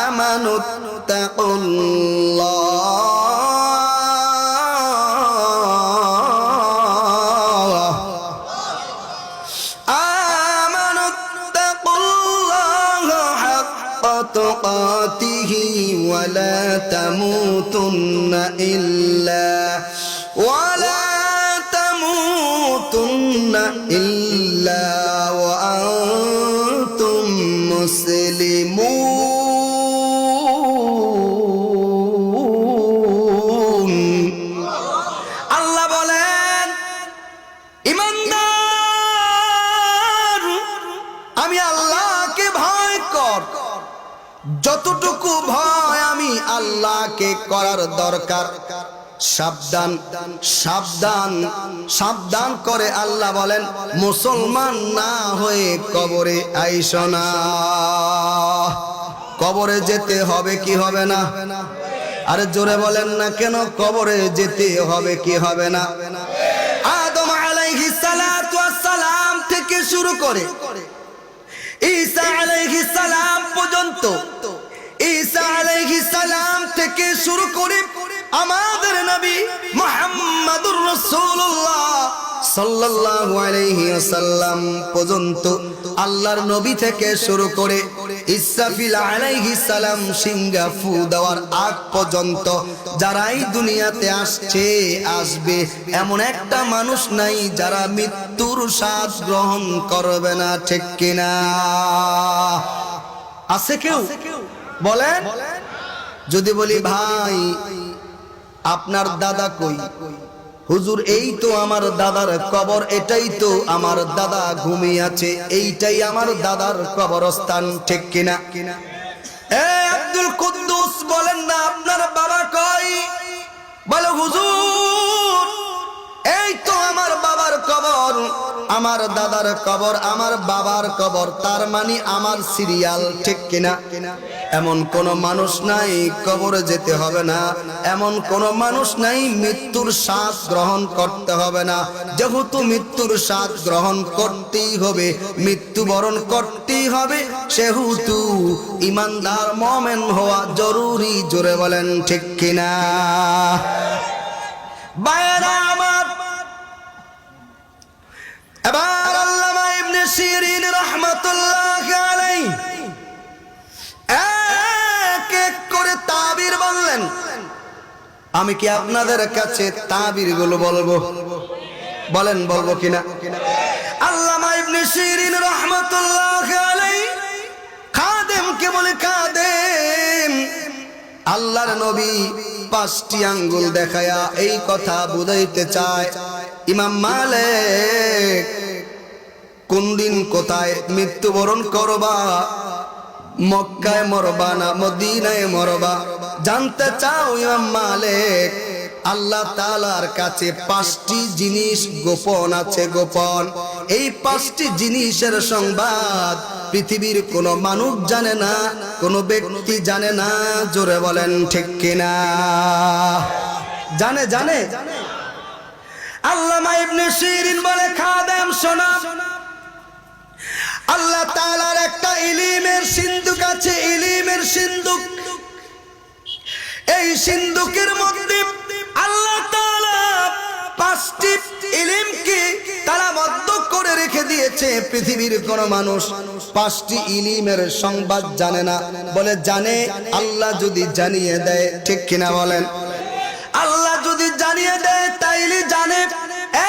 আমানুত্তাকুল্লাহ হাক্কা তুকাতিহি ওয়া লা তামুতুন্না ইল্লা ওয়া আনতুম মুসলিমুন। আল্লাহ বলেন, ঈমানদার আমি আল্লাহকে ভয় কর, যতটুকু ভয় আমি আল্লাহকে করার দরকার। সাবধান সাবধান সাবধান করে আল্লাহ বলেন, মুসলমান না হয়ে কবরে আইসো না। কবরে যেতে হবে কি হবে না? আরে জোরে বলেন না কেন, কবরে যেতে হবে কি হবে না? আদম আলাইহিস সালাতু ওয়াস সালাম থেকে শুরু করে ঈসা আলাইহিস সালাম পর্যন্ত, ঈসা আলাইহিস সালাম থেকে শুরু করে আমাদের নবী মুহাম্মদুর রাসূলুল্লাহ সাল্লাল্লাহু আলাইহি ওয়াসাল্লাম পর্যন্ত, আল্লাহর নবী থেকে শুরু করে ইসরাফিল আলাইহিস সালাম সিংহা ফু দেওয়ার আগ পর্যন্ত যারাই দুনিয়াতে আসছে আসবে, এমন একটা মানুষ নাই যারা মৃত্যুর স্বাদ গ্রহণ করবে না। ঠিক কিনা? আছে কেউ? বলেন। যদি বলি ভাই আপনার দাদা কই? হুজুর এই তো আমার দাদার কবর, এটাই তো আমার দাদা ঘুমিয়ে আছে, এইটাই আমার দাদার কবরস্থান। ঠিক কিনা? এ আব্দুল কুদ্দুস বলেন না আপনার বাবা কই? বলে হুজুর এই তো আমার বাবার কবর, আমার দাদার কবর, আমার বাবার কবর, তার মানে আমার সিরিয়াল। ঠিক কিনা? এমন কোন মানুষ নাই কবরে যেতে হবে না, এমন কোন মানুষ নাই মৃত্যুর স্বাদ গ্রহণ করতে হবে না। যেহেতু মৃত্যুর স্বাদ গ্রহণ করতেই হবে, মৃত্যুবরণ করতেই হবে, সেহেতু ইমানদার মুমিন হওয়া জরুরি। জোরে বলেন ঠিক কিনা? ভাইরা আমার, এবার আল্লামা ইবনে সিরিন রাহমাতুল্লাহ আলাইহি এক এক করে তাবির বললেন। আমি কি আপনাদের কাছে তাবির গুলো বলবো? বলেন বলবো কিনা? আল্লামা ইবনে সিরিন রাহমাতুল্লাহ আলাইহি খাদেমকে বলে, খাদেম আল্লাহর নবী 5টি আঙ্গুল দেখায়া এই কথা বুঝাইতে চায়, ইমাম মালিক কোন দিন কোথায় মৃত্যুবরণ করবা, মক্কায় মরবা না মদিনায় মরবা, জানতে চাও ইমাম মালিক? আল্লাহ তাআলার কাছে 5টি জিনিস গোপন আছে, গোপন। এই 5টি জিনিসের সংবাদ পৃথিবীর কোন মানুষ জানে না, কোন ব্যক্তি জানে না। জোরে বলেন ঠিক কিনা? জানে জানে আল্লামা ইবনে সিরিন বলে, খাদেম শোনা, আল্লাহ তাআলার একটা ইলমের সিন্ধুক আছে, ইলমের সিন্ধুক। এই সিন্ধুকের মধ্যে আল্লাহ তাআলা 5টি ইলমকে তালাবদ্ধ করে রেখে দিয়েছে। পৃথিবীর কোন মানুষ 5টি ইলমের সংবাদ জানে না। বলে জানে, আল্লাহ যদি জানিয়ে দেয়। ঠিক কিনা বলেন? আল্লাহ যদি জানিয়ে দেয় তাইলে জানে,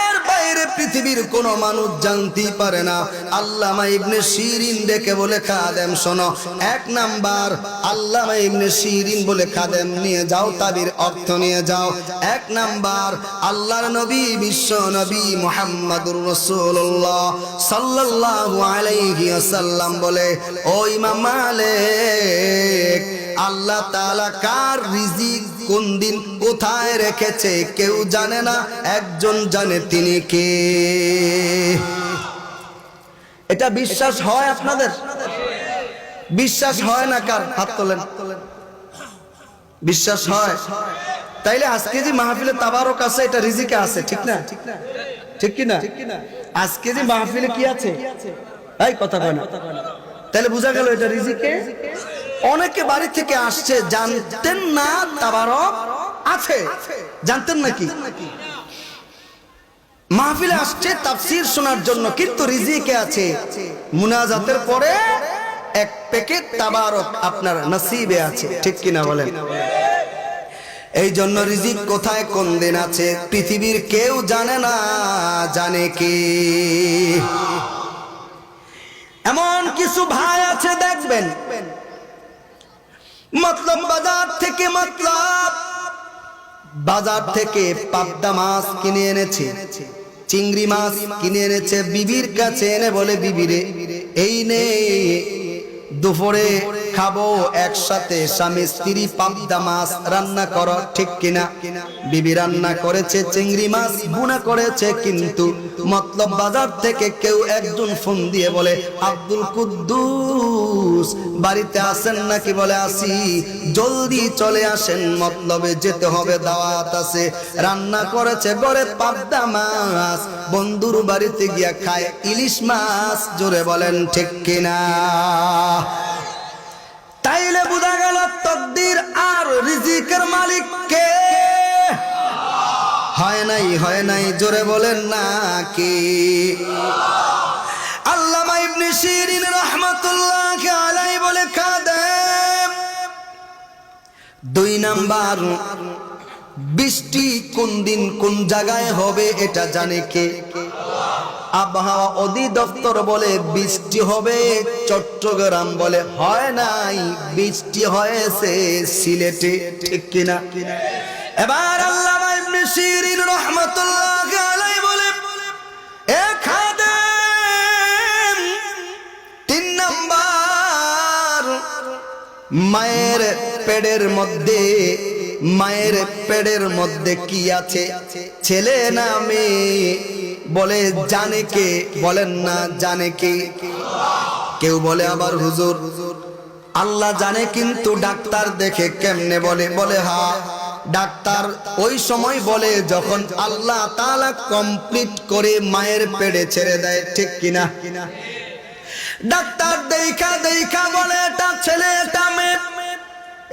এর বাইরে পৃথিবীর কোন মানুষ জানতেই পারে না। আল্লামা ইবনে সিরিন ডেকে বলে, খাদেম শোনো, 1 নাম্বার আল্লামা ইবনে সিরিন বলে, খাদেম নিয়ে যাও, তাবির অর্থ নিয়ে যাও। 1 নাম্বার আল্লাহর নবী, বিশ্ব নবী মুহাম্মদুর রাসূলুল্লাহ সাল্লাল্লাহু আলাইহি ওয়াসাল্লাম বলে, ও ইমাম মালিক, আল্লাহ তাআলা কার রিজিক কোন দিন কোথায় রেখেছে কেউ জানে না, একজন জানে, তিনি কে? এটা বিশ্বাস হয় আপনাদের? বিশ্বাস হয় না? কার হাত তোলেন। বিশ্বাস হয়? তাইলে আজকে যে মাহফিলে তাবারক আছে এটা রিজিকে আছে, ঠিক না? ঠিক কি না? আজকে যে মাহফিলে কি আছে? এই কথা কয় না। তাহলে বোঝা গেল এটা রিজিকে। অনেকে বাড়ি থেকে আসছে, জানতেন না তাবারক আছে, জানতেন নাকি? মাহফিলে আসছে তাফসীর শোনার জন্য, কিন্তু রিজিকে আছে। মুনাজাতের পরে এক প্যাকেট তাবারক আপনার নসিবে আছে, ঠিক কিনা বলেন? এই জন্য রিজিক কোথায় কোন দিন আছে পৃথিবীর কেউ জানে না, জানে কি? এমন কিছু ভাই আছে দেখবেন, মতলব বাজার থেকে পাবদা মাছ কিনে এনেছে, চিংড়ি মাছ কিনে এনেছে, বিবির কাছে এনে বলে, বিবিরে এই নে দুপুরে খাবো একসাথে, স্বামী স্ত্রী পাবদা মাছ রান্না করো, ঠিক কিনা? বিবি রান্না করেছে, চিংড়ি মাছ ভুনা করেছে, কিন্তু মতলব বাজার থেকে কেউ একজন ফোন দিয়ে বলে, আব্দুল কুদ্দুস বাড়িতে আছেন নাকি? বলে আসি, জলদি চলে আসেন, মতলবে যেতে হবে, দাওয়াত আছে। রান্না করেছে ঘরে পাবদা মাছ, বন্ধুর বাড়িতে গিয়া খায় ইলিশ মাছ, জোরে বলেন ঠিক কিনা? তাইলে বোঝা গেল তকদির আর রিজিকের মালিক কে? হয় নাই, জোরে বলেন না কি? আল্লামা ইবনে শিরিন রাহমাতুল্লাহ আলাইহি বলে, খাদেম 2 নাম্বার, বৃষ্টি কোন দিন কোন জায়গায় হবে এটা জানে কে? আবহাওয়া অধিদপ্তর বলে বৃষ্টি হবে চট্টগ্রাম, বলে হয় নাই, বৃষ্টি হয়েছে সিলেটে, ঠিক কিনা? এবার আল্লামা ইবনে শিরিন রাহমাতুল্লাহ আলাইহি বলে, এ খাদেম 3 নাম্বার, মায়ের পেটের মধ্যে কি আছে, ছেলে না মেয়ে? বলে জানে কে? বলেন না জানে কে? কেউ বলে আবার হুজুর আল্লাহ জানে, কিন্তু ডাক্তার দেখে কেমনে? বলে হ্যাঁ, ডাক্তার ওই সময় বলে যখন আল্লাহ তাআলা কমপ্লিট করে মায়ের পেটে ছেড়ে দেয়, ঠিক কিনা? ডাক্তার দেখা বলে এটা ছেলে এটা মেয়ে।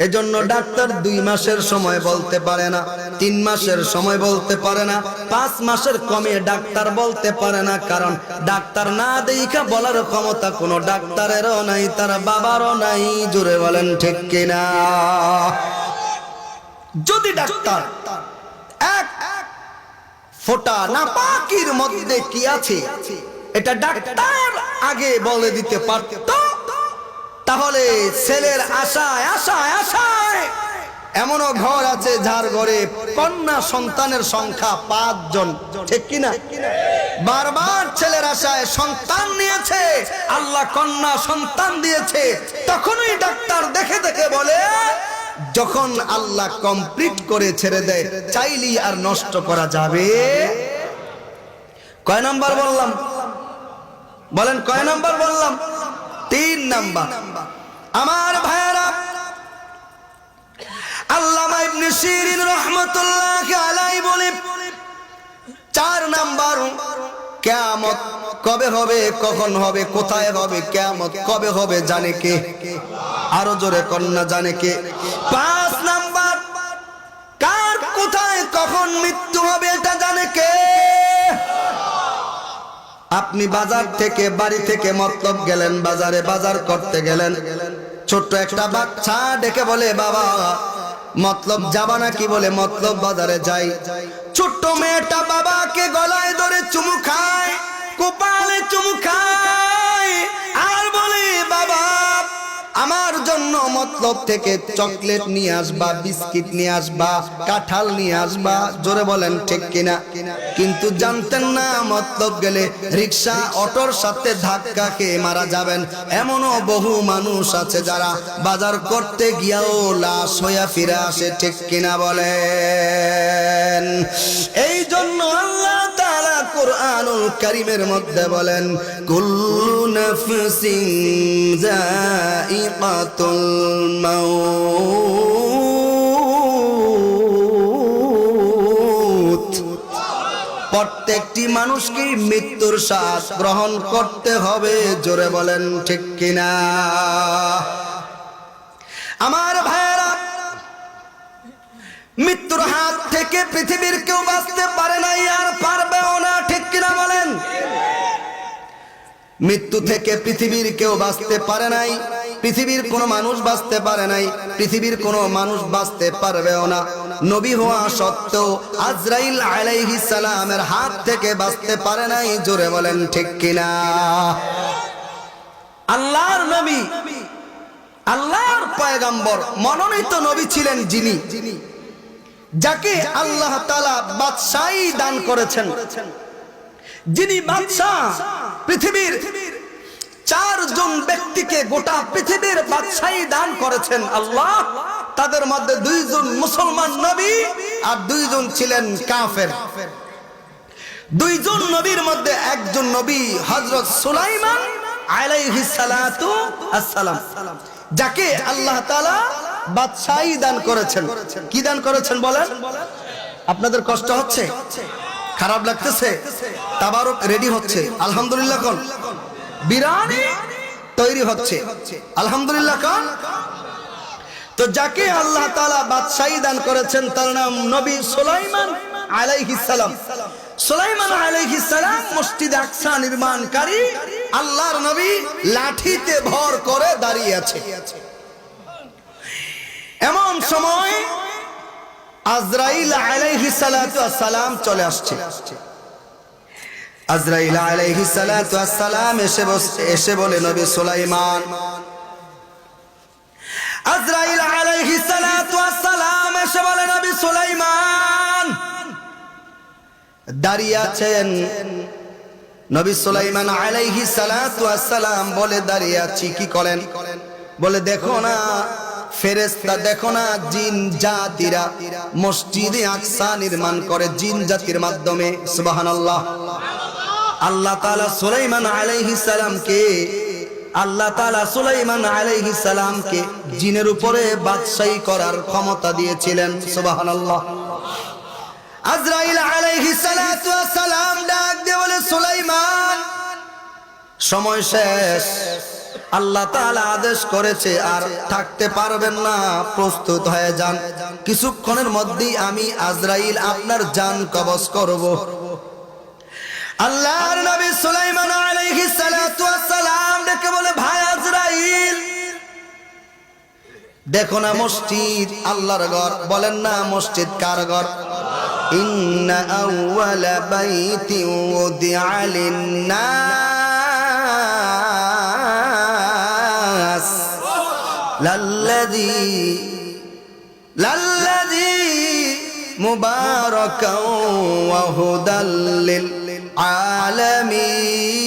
এজন্য ডাক্তার 2 মাসের সময় বলতে পারে না, 3 মাসের সময় বলতে পারে না, 5 মাসের কমে ডাক্তার বলতে পারে না, কারণ ডাক্তার না দেখা বলার ক্ষমতা কোনো ডাক্তারেরও নাই, তার বাবারও নাই, জোরে বলেন ঠিক কিনা? যদি ডাক্তার এক ফোঁটা নাপাকির মধ্যে কি আছে এটা ডাক্তার আগে বলে দিতে পারত, তাহলে ছেলের আশায় এমনও ঘর আছে যার ঘরে কন্যা সন্তানের সংখ্যা 5 জন, ঠিক কিনা? বারবার ছেলের আশায় সন্তান নিয়েছে, আল্লাহ কন্যা সন্তান দিয়েছে, তখনই ডাক্তার দেখে বলে, যখন আল্লাহ কমপ্লিট করে ছেড়ে দেয়, চাইলেই আর নষ্ট করা যাবে? কয় নাম্বার বললাম? বলেন কয় নাম্বার বললাম? 3 নাম্বার। আমার ভাইরা, আল্লামা ইবনে শিরিন রাহমাতুল্লাহ আলাইহি বলে, 4 নাম্বার, কিয়ামত কবে হবে, কখন হবে, কোথায় হবে? কিয়ামত কবে হবে জানে কে? আরো জোরে কন্যা জানে কে? 5 নাম্বার, কার কোথায় কখন মৃত্যু হবে এটা জানে কে? আপনি বাজার থেকে বাড়ি থেকে মতলব গেলেন, বাজারে বাজার করতে গেলেন, ছোট্ট একটা বাচ্চা ডেকে বলে, বাবা মতলব যাবা নাকি? বলে মতলব বাজারে যাই। ছোট্ট মেয়েটা বাবাকে গলায় ধরে চুমু খায়, কপালে চুমু খায়, আর বলে, বাবা আমার জন্য মতলব থেকে চকলেট নিয়ে আসবা, বিস্কিট নিয়ে আসবা, কাঁঠাল নিয়ে আসবা, জোরে বলেন ঠিক কিনা? কিন্তু জানতেন না মতলব গেলে রিক্সা অটোর সাথে ধাক্কা খেয়ে মারা যাবেন। এমনও বহু মানুষ আছে যারা বাজার করতে গিয়াও লাশ হইয়া ফিরে আসে, ঠিক কিনা বলেন? এই জন্য আল্লাহ তাআলা কুরআনুল কারীমের মধ্যে বলেন, কুল্লু নাফসিন যায়িকাতুল মাউত, প্রত্যেকটি মানুষকে মৃত্যুর স্বাদ গ্রহণ করতে হবে। জোরে বলেন ঠিক কিনা? আমার ভাইয়েরা, মৃত্যুর হাত থেকে পৃথিবীর কেউ বাঁচতে পারে নাই, আর পারবেও না। ঠিক কিনা বলেন? মৃত্যু থেকে পৃথিবীর কেউ বাঁচতে পারে নাই, পৃথিবীর কোনো মানুষ বাঁচতে পারে নাই, পৃথিবীর কোনো মানুষ বাঁচতে পারবেও না। নবী হওয়া সত্ত্বেও আজরাইল আলাইহিস সালামের হাত থেকে বাঁচতে পারে নাই। জোরে বলেন ঠিক কিনা? আল্লাহর নবী, আল্লাহর পয়গম্বর, মনোনীত নবী ছিলেন যিনি, যাকে আল্লাহ তাআলা বাদশাহী দান করেছেন, যিনি বাদশাহ। পৃথিবীর 4 জন ব্যক্তিকে গোটা পৃথিবীর বাদশাহী দান করেছেন আল্লাহ। তাদের মধ্যে 2 জন মুসলমান নবী আর 2 জন ছিলেন কাফের। 2 জন নবীর মধ্যে একজন নবী হযরত সুলাইমান আলাইহিস সালাতু আসসালাম, যাকে আল্লাহ তাআলা বাদশাহী দান করেছেন। কি দান করেছেন বলেন? আপনাদের কষ্ট হচ্ছে? খারাপ লাগতেছে? তাবারক রেডি হচ্ছে? আলহামদুলিল্লাহ কোন? বিরিয়ানি তৈরি হচ্ছে? আলহামদুলিল্লাহ কোন? তো যাকে আল্লাহ তাআলা বাদশাহী দান করেছেন তার নাম নবী সুলাইমান আলাইহিস সালাম। সুলাইমান আলাইহিস সালাম মসজিদ আকসা নির্মাণকারী আল্লাহর নবী লাঠিতে ভর করে দাঁড়িয়ে আছে। এমন সময় আজরাইল আলাইহিস সালাতু ওয়াসসালাম চলে আসছে। আজরাইল আলাইহিস সালাতু ওয়াসসালাম এসে বলে, নবী সুলাইমান, আজরাইল আলাইহিস সালাতু ওয়াসসালাম এসে বলে, নবী সুলাইমান দাঁড়িয়ে আছেন। নবী সুলাইমান আলাইহিস সালাতু ওয়াসসালাম বলে, দাঁড়িয়ে আছি। কি করেন? বলে, দেখো না ফেরেশতা, দেখো না জিন জাতিরা মসজিদে আকসা নির্মাণ করে জিন জাতির মাধ্যমে। সুবহানাল্লাহ। আল্লাহ তাআলা সুলাইমান আলাইহিস সালামকে, আল্লাহ তাআলা সুলাইমান আলাইহিস সালামকে জিনের উপরে বাদশাহী করার ক্ষমতা দিয়েছিলেন। সুবহানাল্লাহ। আজরাইল আলাইহিস সালাতু ওয়াসসালাম ডাক দিয়ে বলে, সুলাইমান সময় শেষ, আল্লাহ তাআলা আদেশ করেছে আর থাকতে পারবেন না, প্রস্তুত হয়ে যান। কিছুক্ষণের মধ্যেই আমি আজরাইল আপনার জান কবজ করব। আল্লাহর নবী সুলাইমান আলাইহিস সালাতু ওয়াসসালাম ডেকে বলে, ভাই আজরাইল, দেখো না মসজিদ আল্লাহর ঘর। বলেন না মসজিদ কার ঘর? ইন্না আউওয়ালা বাইতিন উদিআ লিন-নাস লাল্লাযী মুবারাকাও ওয়া হুদাল লিল আলামিন।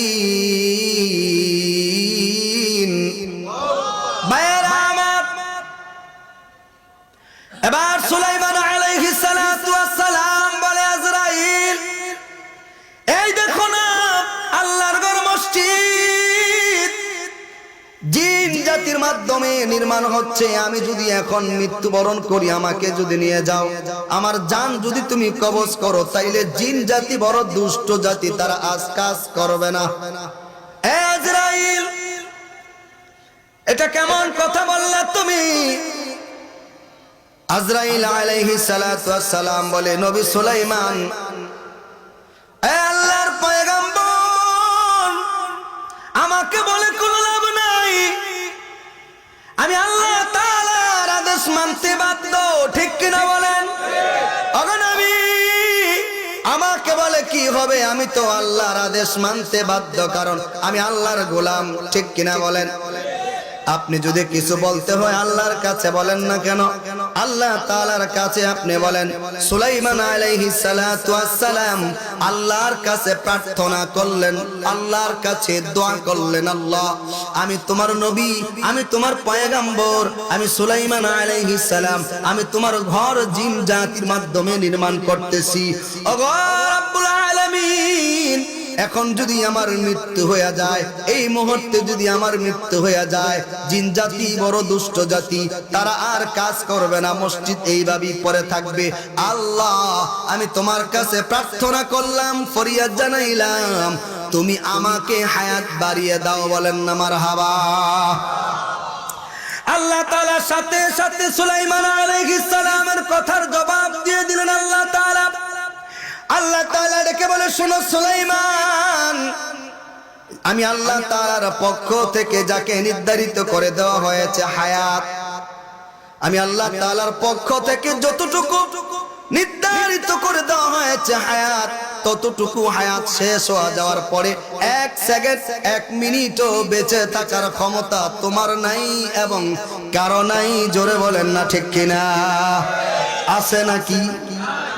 এবার সুলাইমান আলাইহিস সালাতু ওয়াসসালাম বলে, আজরাইল এই দেখো না আল্লাহর ঘর মসজিদ জিন জাতির মাধ্যমে নির্মাণ হচ্ছে। আমি যদি এখন মৃত্যুবরণ করি, আমাকে যদি নিয়ে যাও, আমার জান যদি তুমি কবজ করো, তাইলে জিন জাতি বড় দুষ্ট জাতি, তারা আজ কাজ করবে না। আজরাইল এটা কেমন কথা বললা তুমি? আজরাইল আলাইহিস সালাতু ওয়াসসালাম বলে, নবী সুলাইমান, এ আল্লাহর পয়গম্বর, আমাকে বলে কোনো লাভ নাই, আমি আল্লাহ তাআলার আদেশ মানতে বাধ্য। ঠিক কিনা বলেন? ওগো নবী, আমাকে বলে কি হবে? আমি তো আল্লাহর আদেশ মানতে বাধ্য, কারণ আমি আল্লাহর গোলাম। ঠিক কিনা বলেন? আপনি যদি কিছু বলতে হয় আল্লাহর কাছে বলেন না কেন? আল্লাহ তাআলার কাছে আপনি বলেন। সুলাইমান আলাইহিস সালাতু ওয়াসসালাম আল্লাহর কাছে প্রার্থনা করলেন, আল্লাহর কাছে দোয়া করলেন, আল্লাহ আমি তোমার নবী, আমি তোমার পয়গম্বর, আমি সুলাইমান আলাইহিস সালাম, আমি তোমার ঘর জিন জাতির মাধ্যমে নির্মাণ করতেছি। ওগো রব্বুল আলামিন, এখন যদি আমার মৃত্যু হয়ে যায়, এই মুহূর্তে যদি আমার মৃত্যু হয়ে যায়, জিন জাতি বড় দুষ্ট জাতি, তারা আর কাজ করবে না, মসজিদ এইভাবেই পড়ে থাকবে। আল্লাহ, আমি তোমার কাছে প্রার্থনা করলাম, ফরিয়াদ জানাইলাম, তুমি আমাকে হায়াত বাড়িয়ে দাও। বলেন না মারহাবা। আল্লাহ তাআলা সাথে সাথে সুলাইমান আলাইহিস সালামের কথার জবাব দিয়ে দিলেন। আল্লাহ তাআলা ডেকে বলে, শোনো সুলাইমান, আমি আল্লাহ তাআলার পক্ষ থেকে যাকে নির্ধারিত করে দেওয়া হয়েছে হায়াত, আমি আল্লাহ তাআলার পক্ষ থেকে যতটুকু নির্ধারিত করে দেওয়া হয়েছে হায়াত, ততটুকু হায়াত শেষ হয়ে যাওয়ার পরে 1 সেকেন্ড 1 মিনিটও বেঁচে থাকার ক্ষমতা তোমার নাই এবং কারো নাই। জোরে বলেন না ঠিক কিনা? আছে নাকি?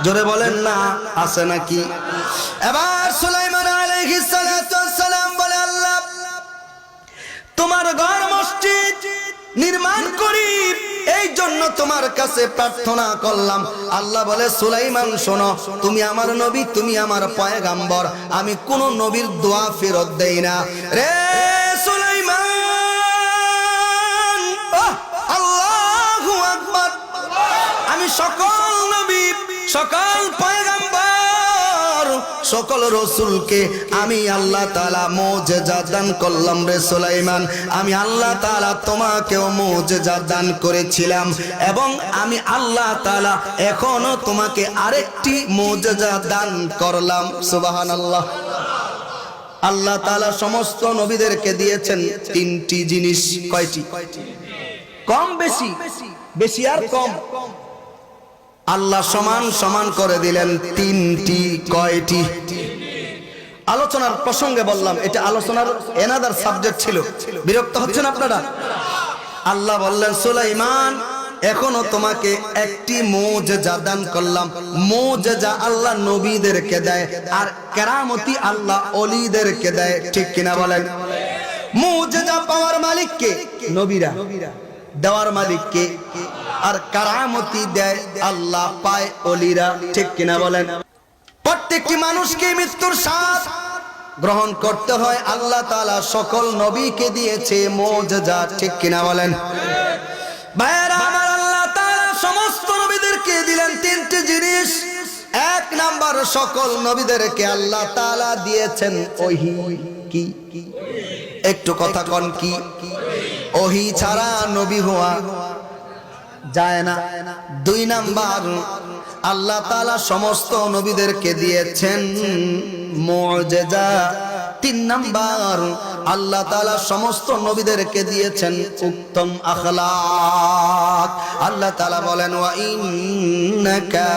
জোরে বলেন না, আছে নাকি? এবার সুলাইমান আলাইহিস সালাম বলে, আল্লাহ, তোমার ঘর মসজিদ নির্মাণ করি, এই জন্য তোমার কাছে প্রার্থনা করলাম। আল্লাহ বলে, সুলাইমান শোনো, তুমি আমার নবী, তুমি আমার পয়গাম্বর, আমি কোন নবীর দোয়া ফেরত দেই না। রে সুলাইমান, আল্লাহু আকবার, আমি সকল নবী, সকল পয়গাম্বর, সকল রসুলকে আমি আল্লাহ তাআলা মুজিজা দান করলাম। রে সুলাইমান, আমি আল্লাহ তাআলা তোমাকেও মুজিজা দান করেছিলাম এবং আমি আল্লাহ তাআলা এখনো তোমাকে আরেকটি মুজিজা দান করলাম। সুবহানাল্লাহ। আল্লাহ তাআলা সমস্ত নবীদেরকে দিয়েছেন 3টি জিনিস। কয়টি? কম বেশি, বেশি আর কম। আল্লাহ সমান সমান করে দিলেন 3টি। কয়টি? আলোচনার প্রসঙ্গে বললাম, এটা আলোচনার এনাদার সাবজেক্ট ছিল, বিরক্ত হচ্ছেন আপনারা? আল্লাহ বললেন, সুলাইমান, এখনো তোমাকে একটি মুজিজা দান করলাম। মুজিজা আল্লাহ নবীদেরকে দেয় আর কেরামতি আল্লাহ ওলিদেরকে দেয়, ঠিক কিনা বলেন? মুজিজা পাওয়ার মালিক কে? নবীরা। দেওয়ার মালিক কে? আর কারামতি দেয় আল্লাহ, পায় ওলিরা, ঠিক কিনা বলেন? প্রত্যেকটি মানুষকে মৃত্যুর স্বাদ গ্রহণ করতে হয়। আল্লাহ তাআলা সকল নবীকে দিয়েছে মুজিজা, ঠিক কিনা বলেন? ভাইরা আমার, আল্লাহ তাআলা সমস্ত নবীদেরকে দিলেন 3টি জিনিস। 1 নাম্বার, সকল নবীদেরকে আল্লাহ তাআলা দিয়েছেন ওহী। কি? একটু কথা কন, কি? ওহী ছাড়া নবী হওয়া যায় না। 2 নাম্বার, আল্লাহ তাআলা সমস্ত নবীদেরকে দিয়েছেন মুজিজা। 3 নাম্বার, আল্লাহ তাআলা সমস্ত নবীদেরকে দিয়েছেন উত্তম আখলাক। আল্লাহ তাআলা বলেন, ওয়া ইন্নাকা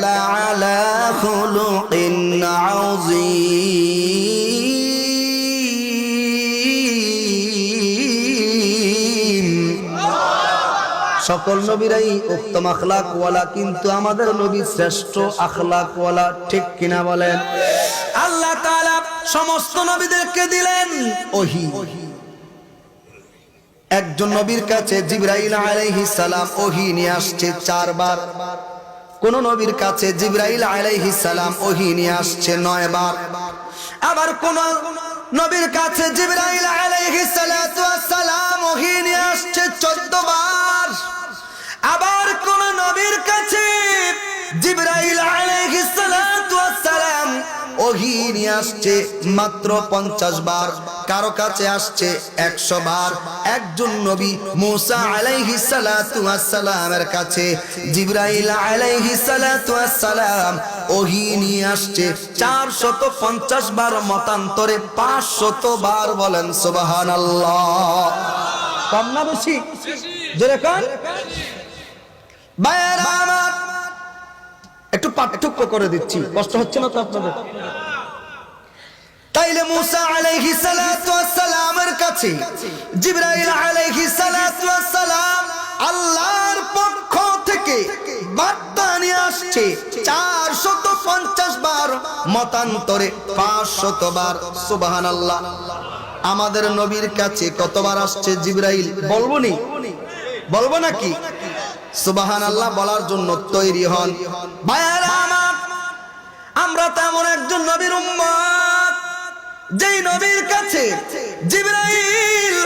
লাআলা খুলুকিন আযীম। সকল নবীরাই উত্তম আখলাক ওয়ালা, কিন্তু আমাদের নবী শ্রেষ্ঠ আখলাক ওয়ালা, ঠিক কিনা বলেন? আল্লাহ তাআলা সমস্ত নবীদেরকে দিলেন ওহী। একজন নবীর কাছে জিবরাইল আলাইহিস সালাম ওহী নিয়ে আসছে 4 বার। কোন নবীর কাছে জিবরাইল আলাইহিস সালাম ওহী নিয়ে আসছে 9 বার। আবার কোন নবীর কাছে জিবরাইল আলাইহিস সালাম ওহী নিয়ে আসছে 14 বার। আবার কোন নবীর কাছে জিবরাইল আলাইহিস সালাম ওহী নিয়ে আসছে মাত্র 50 বার, কারো কাছে আসছে 100 বার। একজন নবী মুসা আলাইহিস সালামের কাছে জিবরাইল আলাইহিস সালাম ওহী নিয়ে আসছে 450 বার, মতান্তরে 500 বার। বলেন সুবহানাল্লাহ। কম না বেশি? জোরে কান। ভাইরা আমার, একটু পার্থক্য করে দিচ্ছি, কষ্ট হচ্ছে না তো আপনাদের? তাইলে মুসা আলাইহিস সালামের কাছে জিবরাইল আলাইহিস সালাম আল্লাহর পক্ষ থেকে বার্তা নিয়ে আসছে 450 বার, মতান্তরে 500 বার। সুবহানাল্লাহ। আমাদের নবীর কাছে কতবার আসছে জিবরাইল? বলবো নি? বলবো নাকি? সুবহানাল্লাহ বলার জন্য তৈরি হন। ভাইরা আমার, আমরা তেমন একজন নবীর উম্মত যেই নবীর কাছে জিবরাইল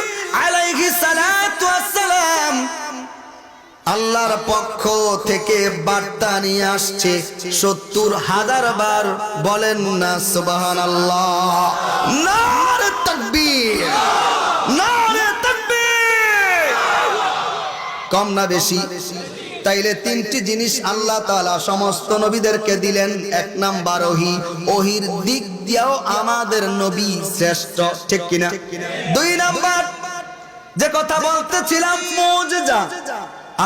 আলাইহিস সালাতু ওয়াস সালাম আল্লাহর পক্ষ থেকে বার্তা নিয়ে আসছে ৭০,০০০ বার। বলেন না সুবহানাল্লাহ, নারে তাকবীর, নারে তাকবীর। কম না বেশি? তাইলে তিনটি জিনিস আল্লাহ তাআলা সমস্ত নবীদেরকে দিলেন। এক নাম্বার ওহী, ওহীর দিক দিয়েও আমাদের নবী শ্রেষ্ঠ, ঠিক কিনা? দুই নাম্বার যে কথা বলতেছিলাম মুজিজা,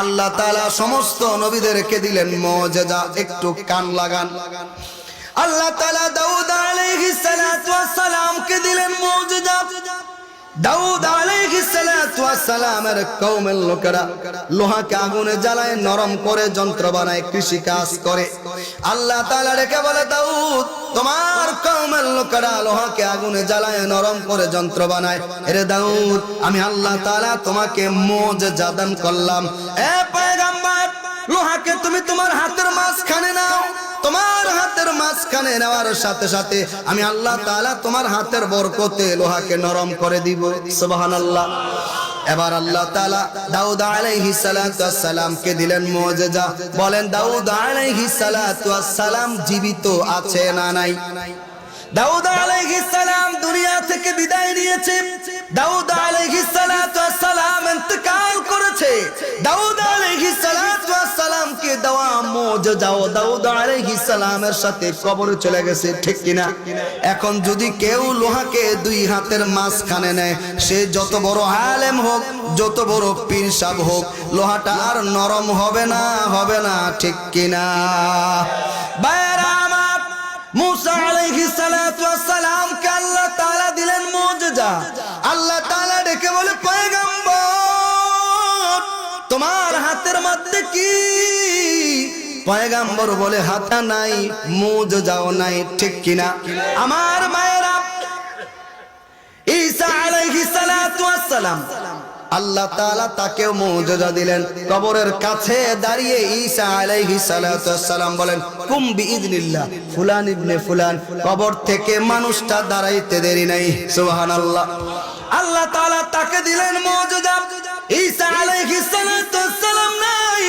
আল্লাহ তাআলা সমস্ত নবীদেরকে দিলেন মুজিজা। একটু কান লাগান। আল্লাহ তাআলা দাউদ আলাইহিস সালাতু ওয়াস সালামকে দিলেন মুজিজা। দাউদ আলাইহিস সালাতু ওয়াস সালামের কওমের লোকেরা লোহাকে আগুনে জ্বালায় নরম করে যন্ত্র বানায়, কৃষি কাজ করে। আল্লাহ তাআলা ডেকে বলে, দাউদ তোমার কওমের লোকেরা লোহাকে আগুনে জ্বালায় নরম করে যন্ত্র বানায়। এরে দাউদ, আমি আল্লাহ তাআলা তোমাকে মুজিজা দান করলাম। এ পয়গম্বর, লোহাকে তুমি তোমার হাতের মাঝখানে নাও। তোমার হাতের মাঝখানে নেওয়ার সাথে সাথে আমি আল্লাহ তাআলা তোমার হাতের বরকতে লোহাকে নরম করে দিব। সুবহানাল্লাহ। এবার আল্লাহ তাআলা দাউদ আলাইহিস সালাতু ওয়াস সালামকে দিলেন মুজিজা। বলেন, দাউদ আলাইহিস সালাতু ওয়াস সালাম জীবিত আছে না নাই? দাউদ আলাইহিস সালাম দুনিয়া থেকে বিদায় নিয়েছে। দাউদ আলাইহিস সালাতু ওয়াস সালাম ইন্তেকাল করেছে। দাউদ আলাইহিস সালাতু ওয়াস সালামকে দেওয়া মুজিজা দাউদ আলাইহিস সালামের সাথে কবরে চলে গেছে, ঠিক কিনা? এখন যদি কেউ লোহাকে দুই হাতের মাঝখানে নেয়, সে যত বড় আলেম হোক, যত বড় পীর সাহেব হোক, লোহাটা আর নরম হবে না, হবে না, ঠিক কিনা? বাইরা আমার, মুসা আলাইহিস সালাতু ওয়াস সালামকে আল্লাহ তাআলা দিলেন মুজিজা। আল্লাহ তাআলা ডেকে বলে, পয়গম্বর তোমার হাতের মধ্যে কি? পয়গম্বর বলে, হাতে নাই, মুজিজাও নাই, ঠিক কিনা? আমার মায়েরা, ঈসা আলাইহিস সালাতু ওয়াস সালাম আল্লাহ তাআলা তাকেও মুজিজা দিলেন। কবরের কাছে দাঁড়িয়ে ঈসা আলাইহিস সালাতু ওয়াস সালাম বলেন, কুম বিইذনিল্লাহ ফুলান ইবনে ফুলান। কবর থেকে মানুষটা দাঁড়াইতে দেরি নাই। সুবহানাল্লাহ। আল্লাহ তাআলা তাকে দিলেন মুজিজা। ঈসা আলাইহিস সালাতু ওয়াস সালাম নাই,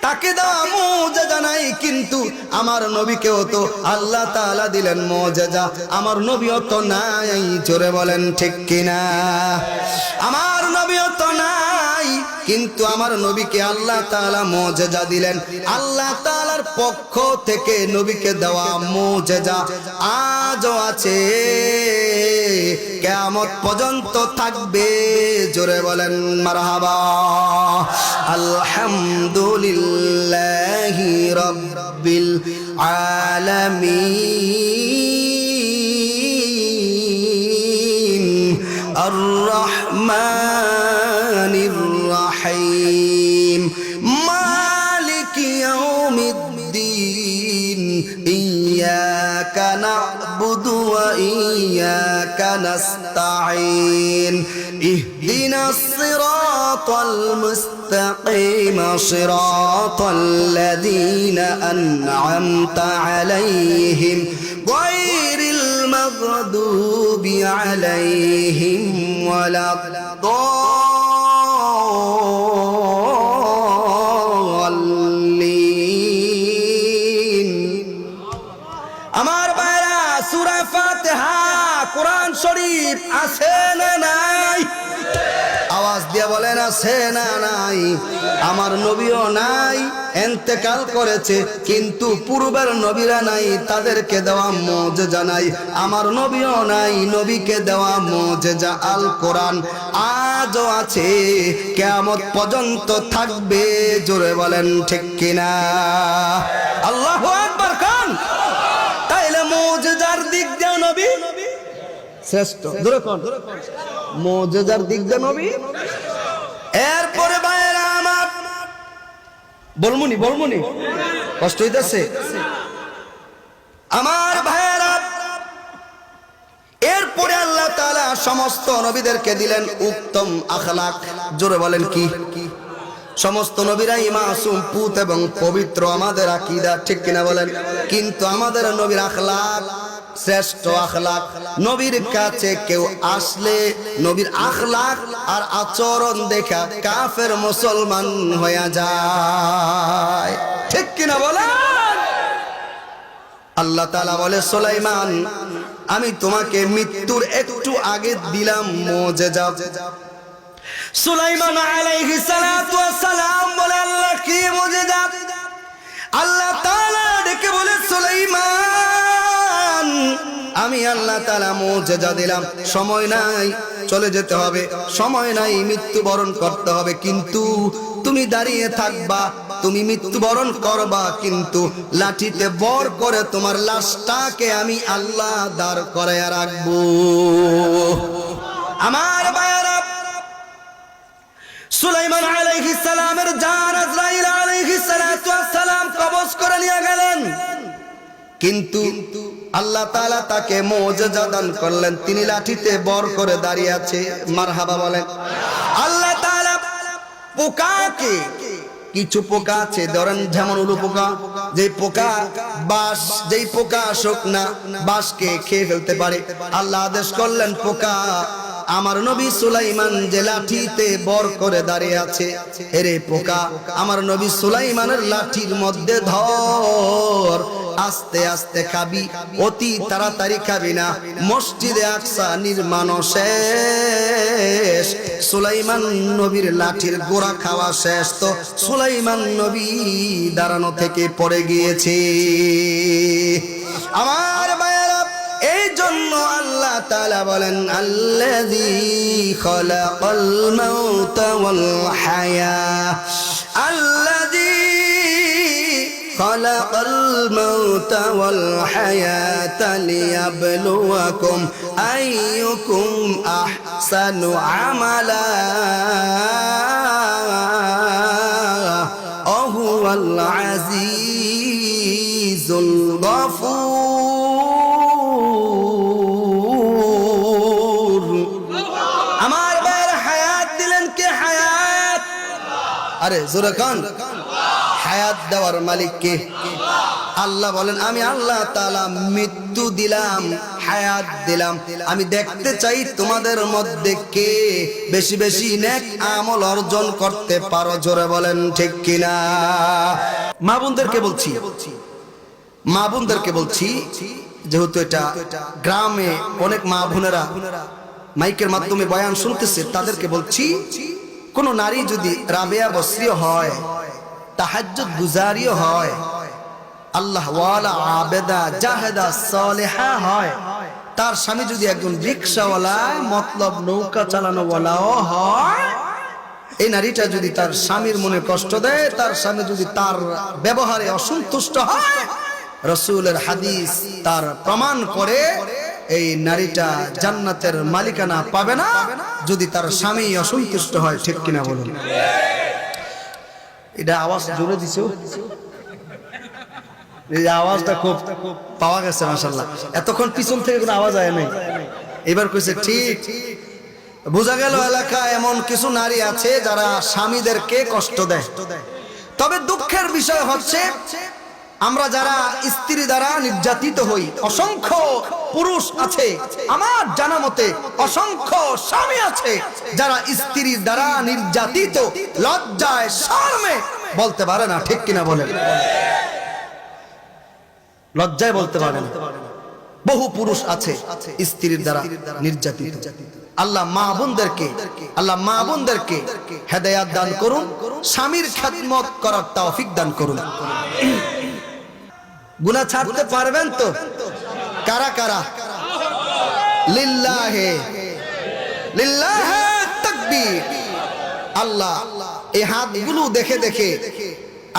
তাকে দেওয়া মুজিজা নাই, কিন্তু আমার নবীকেও তো আল্লাহ তাআলা দিলেন মুজিজা। আমার নবীও তো নাই, জোরে বলেন ঠিক কিনা? আমার নবীও তো নাই, কিন্তু আমার নবীকে আল্লাহ তাআলা মুজিজা দিলেন। আল্লাহ তাআলার পক্ষ থেকে নবীকে দেওয়া মুজিজা আজও আছে, কিয়ামত পর্যন্ত থাকবে। জোরে বলেন মারহাবা। আলহামদুলিল্লাহি রাব্বিল আলামিন আর রহমানির রহিম মালিকি ইয়াউমিদ্দিন ইয়্যাকা না'বুদু ওয়া ইয়্যাকা নাস্তাঈন ইহদিনাস সিরাতাল মুস্তাকিম সিরাতাল লাযীনা আন'আমতা আলাইহিম গায়রিল মাগদুবি আলাইহিম ওয়ালাদ-দাল্লিন। আমার ভাইরা, সূরা ফাতিহা কোরআন শরীফ আছে না নাই? আওয়াজ দিয়ে বলেন, আছে না নাই? আমার নবীও নাই, ইন্তেকাল করেছে, কিন্তু পূর্বের নবীরা নাই, তাদেরকে দেওয়া মুজিজা নাই। আমার নবীও নাই, নবীকে দেওয়া মুজিজা আল কোরআন আজও আছে, কিয়ামত পর্যন্ত থাকবে। জোরে বলেন ঠিক কিনা? আল্লাহু আকবার খান। তাইলে মুজিজার দিক দিয়ে নবী শ্রেষ্ঠ। জোরে কোন? মুজিজার দিক দিয়ে নবী। এরপরে ভাইরা আমার, বলমুনি কষ্ট হইতেছে আমার ভাইরা। এরপরে আল্লাহ তাআলা সমস্ত নবীদেরকে দিলেন উত্তম আখলাক। জোরে বলেন কি? সমস্ত নবীরাই মাসুম, পুত এবং পবিত্র, আমাদের আকীদা, ঠিক কিনা বলেন? কিন্তু আমাদের নবীর আখলাক শ্রেষ্ঠ আখলাক। নবীর কাছে কেউ আসলে নবীর আখলাক আর আচরণ দেখা কাফের মুসলমান হয়ে যায়, ঠিক কিনা বলেন? আল্লাহ তাআলা বলে, সুলাইমান আমি তোমাকে মৃত্যুর একটু আগে দিলাম মুজিজা। সুলাইমান আলাইহিস সালাতু ওয়াস সালাম বলে, আল্লাহ কি মুজিজা? আল্লাহ তাআলা ডেকে বলে, সুলাইমান আমি আল্লাহ তাআলা মুজিজা দিলাম, সময় নাই, চলে যেতে হবে, সময় নাই, মৃত্যুবরণ করতে হবে, কিন্তু তুমি দাঁড়িয়ে থাকবা, তুমি মৃত্যুবরণ করবা, কিন্তু লাঠিতে বর করে তোমার লাশটাকে আমি আল্লাহ দাঁড় করায়া রাখবো। আমার ভাইয়েরা, সুলাইমান আলাইহিস সালামের জান আজরাইল আলাইহিস সালাতু ওয়াস সালাম কবজ করে নিয়ে গেলেন, কিন্তু আল্লাহ তাআলা তাকে মুজিজা দান করলেন, তিনি লাঠিতে বর করে দাঁড়িয়ে আছে। মারহাবা বলেন। আল্লাহ তাআলা পোকাকে, কিছু পোকা আছে ধরেন যেমন উলু পোকা, যে পোকা বাঁশ, যেই পোকা শুকনা বাঁশকে খেয়ে ফেলতে পারে, আল্লাহ আদেশ করলেন পোকা আমার নবী সুলাইমান যে লাঠিতে বর করে দাঁড়িয়ে আছে, এরে পোকা আমার নবী সুলাইমানের লাঠির মধ্যে ধর, আস্তে আস্তে খাবি, অতি তাড়াতাড়ি খাবি না, মসজিদে আকসা নির্মাণ শেষ, সুলাইমান নবীর লাঠির গোড়া খাওয়া শেষ, তো সুলাইমান নবী দাঁড়ানো থেকে পড়ে গিয়েছে। আমার ভাইয়েরা, এই জন্য আল্লাহ তাআলা বলেন, আল্লাযী খালাকাল মাউতা ওয়াল হায়া, আল্লাযী খালাকাল মাউতা ওয়াল হায়াতা লিয়াবলুয়াকুম আইয়ুকুম আহসানু আমালা ওয়া হুয়াল আজিজুল গফুর। আমার ভাইয়ের হায়াত দিলেন কে? হায়াত, আরে জোরে কান, হায়াত দেওয়ার মালিক কে? আল্লাহ বলেন, আমি আল্লাহ তাআলা মৃত্যু দিলাম, হায়াত দিলাম, আমি দেখতে চাই তোমাদের মধ্যে কে বেশি বেশি নেক আমল অর্জন করতে পারো। জোরে বলেন ঠিক কিনা? মা বোনদেরকে বলছি, মা বোনদেরকে বলছি, যেহেতু এটা গ্রামে অনেক মা বোনেরা মাইকের মাধ্যমে বয়ান শুনতেছে, তাদেরকে বলছি, কোন নারী যদি রাবেয়া বসরিও হয়, তাহাজ্জুদ গুজারিও হয়, আল্লাহ ওয়ালা আবেদা জাহেদা সালেহা হয়, তার স্বামী যদি একজন রিকশাওয়ালা মতলব নৌকা চালানো ওয়ালাও হয়, এই নারীটা যদি তার স্বামীর মনে কষ্ট দেয়, তার স্বামী যদি তার ব্যবহারে অসন্তুষ্ট হয়, রাসূলের হাদিস তার প্রমাণ করে এই নারীটা জান্নাতের মালিকানা পাবে না যদি তার স্বামী অসন্তুষ্ট হয়, ঠিক কিনা বলুন? এটা আওয়াজ জোরে দিছো, এই আওয়াজটা খুব পাওয়া গেছে মাশাআল্লাহ। এতক্ষণ পিছন থেকে কোনো আওয়াজ আয় নাই, এবার কইছে ঠিক। বোঝা গেল এলাকায় এমন কিছু নারী আছে যারা স্বামীদেরকে কষ্ট দেয়। তবে দুঃখের বিষয় হচ্ছে, আমরা যারা স্ত্রী দ্বারা নির্যাতিত হই, অসংখ্য পুরুষ আছে, আমার জানা মতে অসংখ্য স্বামী আছে যারা স্ত্রীর দ্বারা নির্যাতিত, লজ্জায় শরমে বলতে পারে না, ঠিক কিনা বলেন? লজ্জায় বলতে পারে না। বহু পুরুষ আছে স্ত্রীর দ্বারা নির্যাতিত। আল্লাহ মা বোনদেরকে হেদায়েত দান করুন, স্বামীর খেদমত করার তৌফিক দান করুন। গুনাহ ছাড়তে পারবেন তো? কারা কারা? লিল্লাহে লিল্লাহে তাকবীর। আল্লাহ এই হাতগুলো দেখে দেখে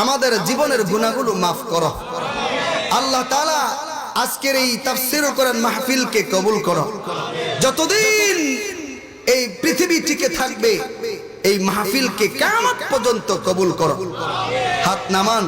আমাদের জীবনের গুনাহগুলো মাফ করো। আল্লাহ তাআলা আজকের এই তাফসীর কোরআন মাহফিলকে কবুল করো। যতদিন এই পৃথিবী টিকে থাকবে এই মাহফিলকে কিয়ামত পর্যন্ত কবুল করো। হাত নামান।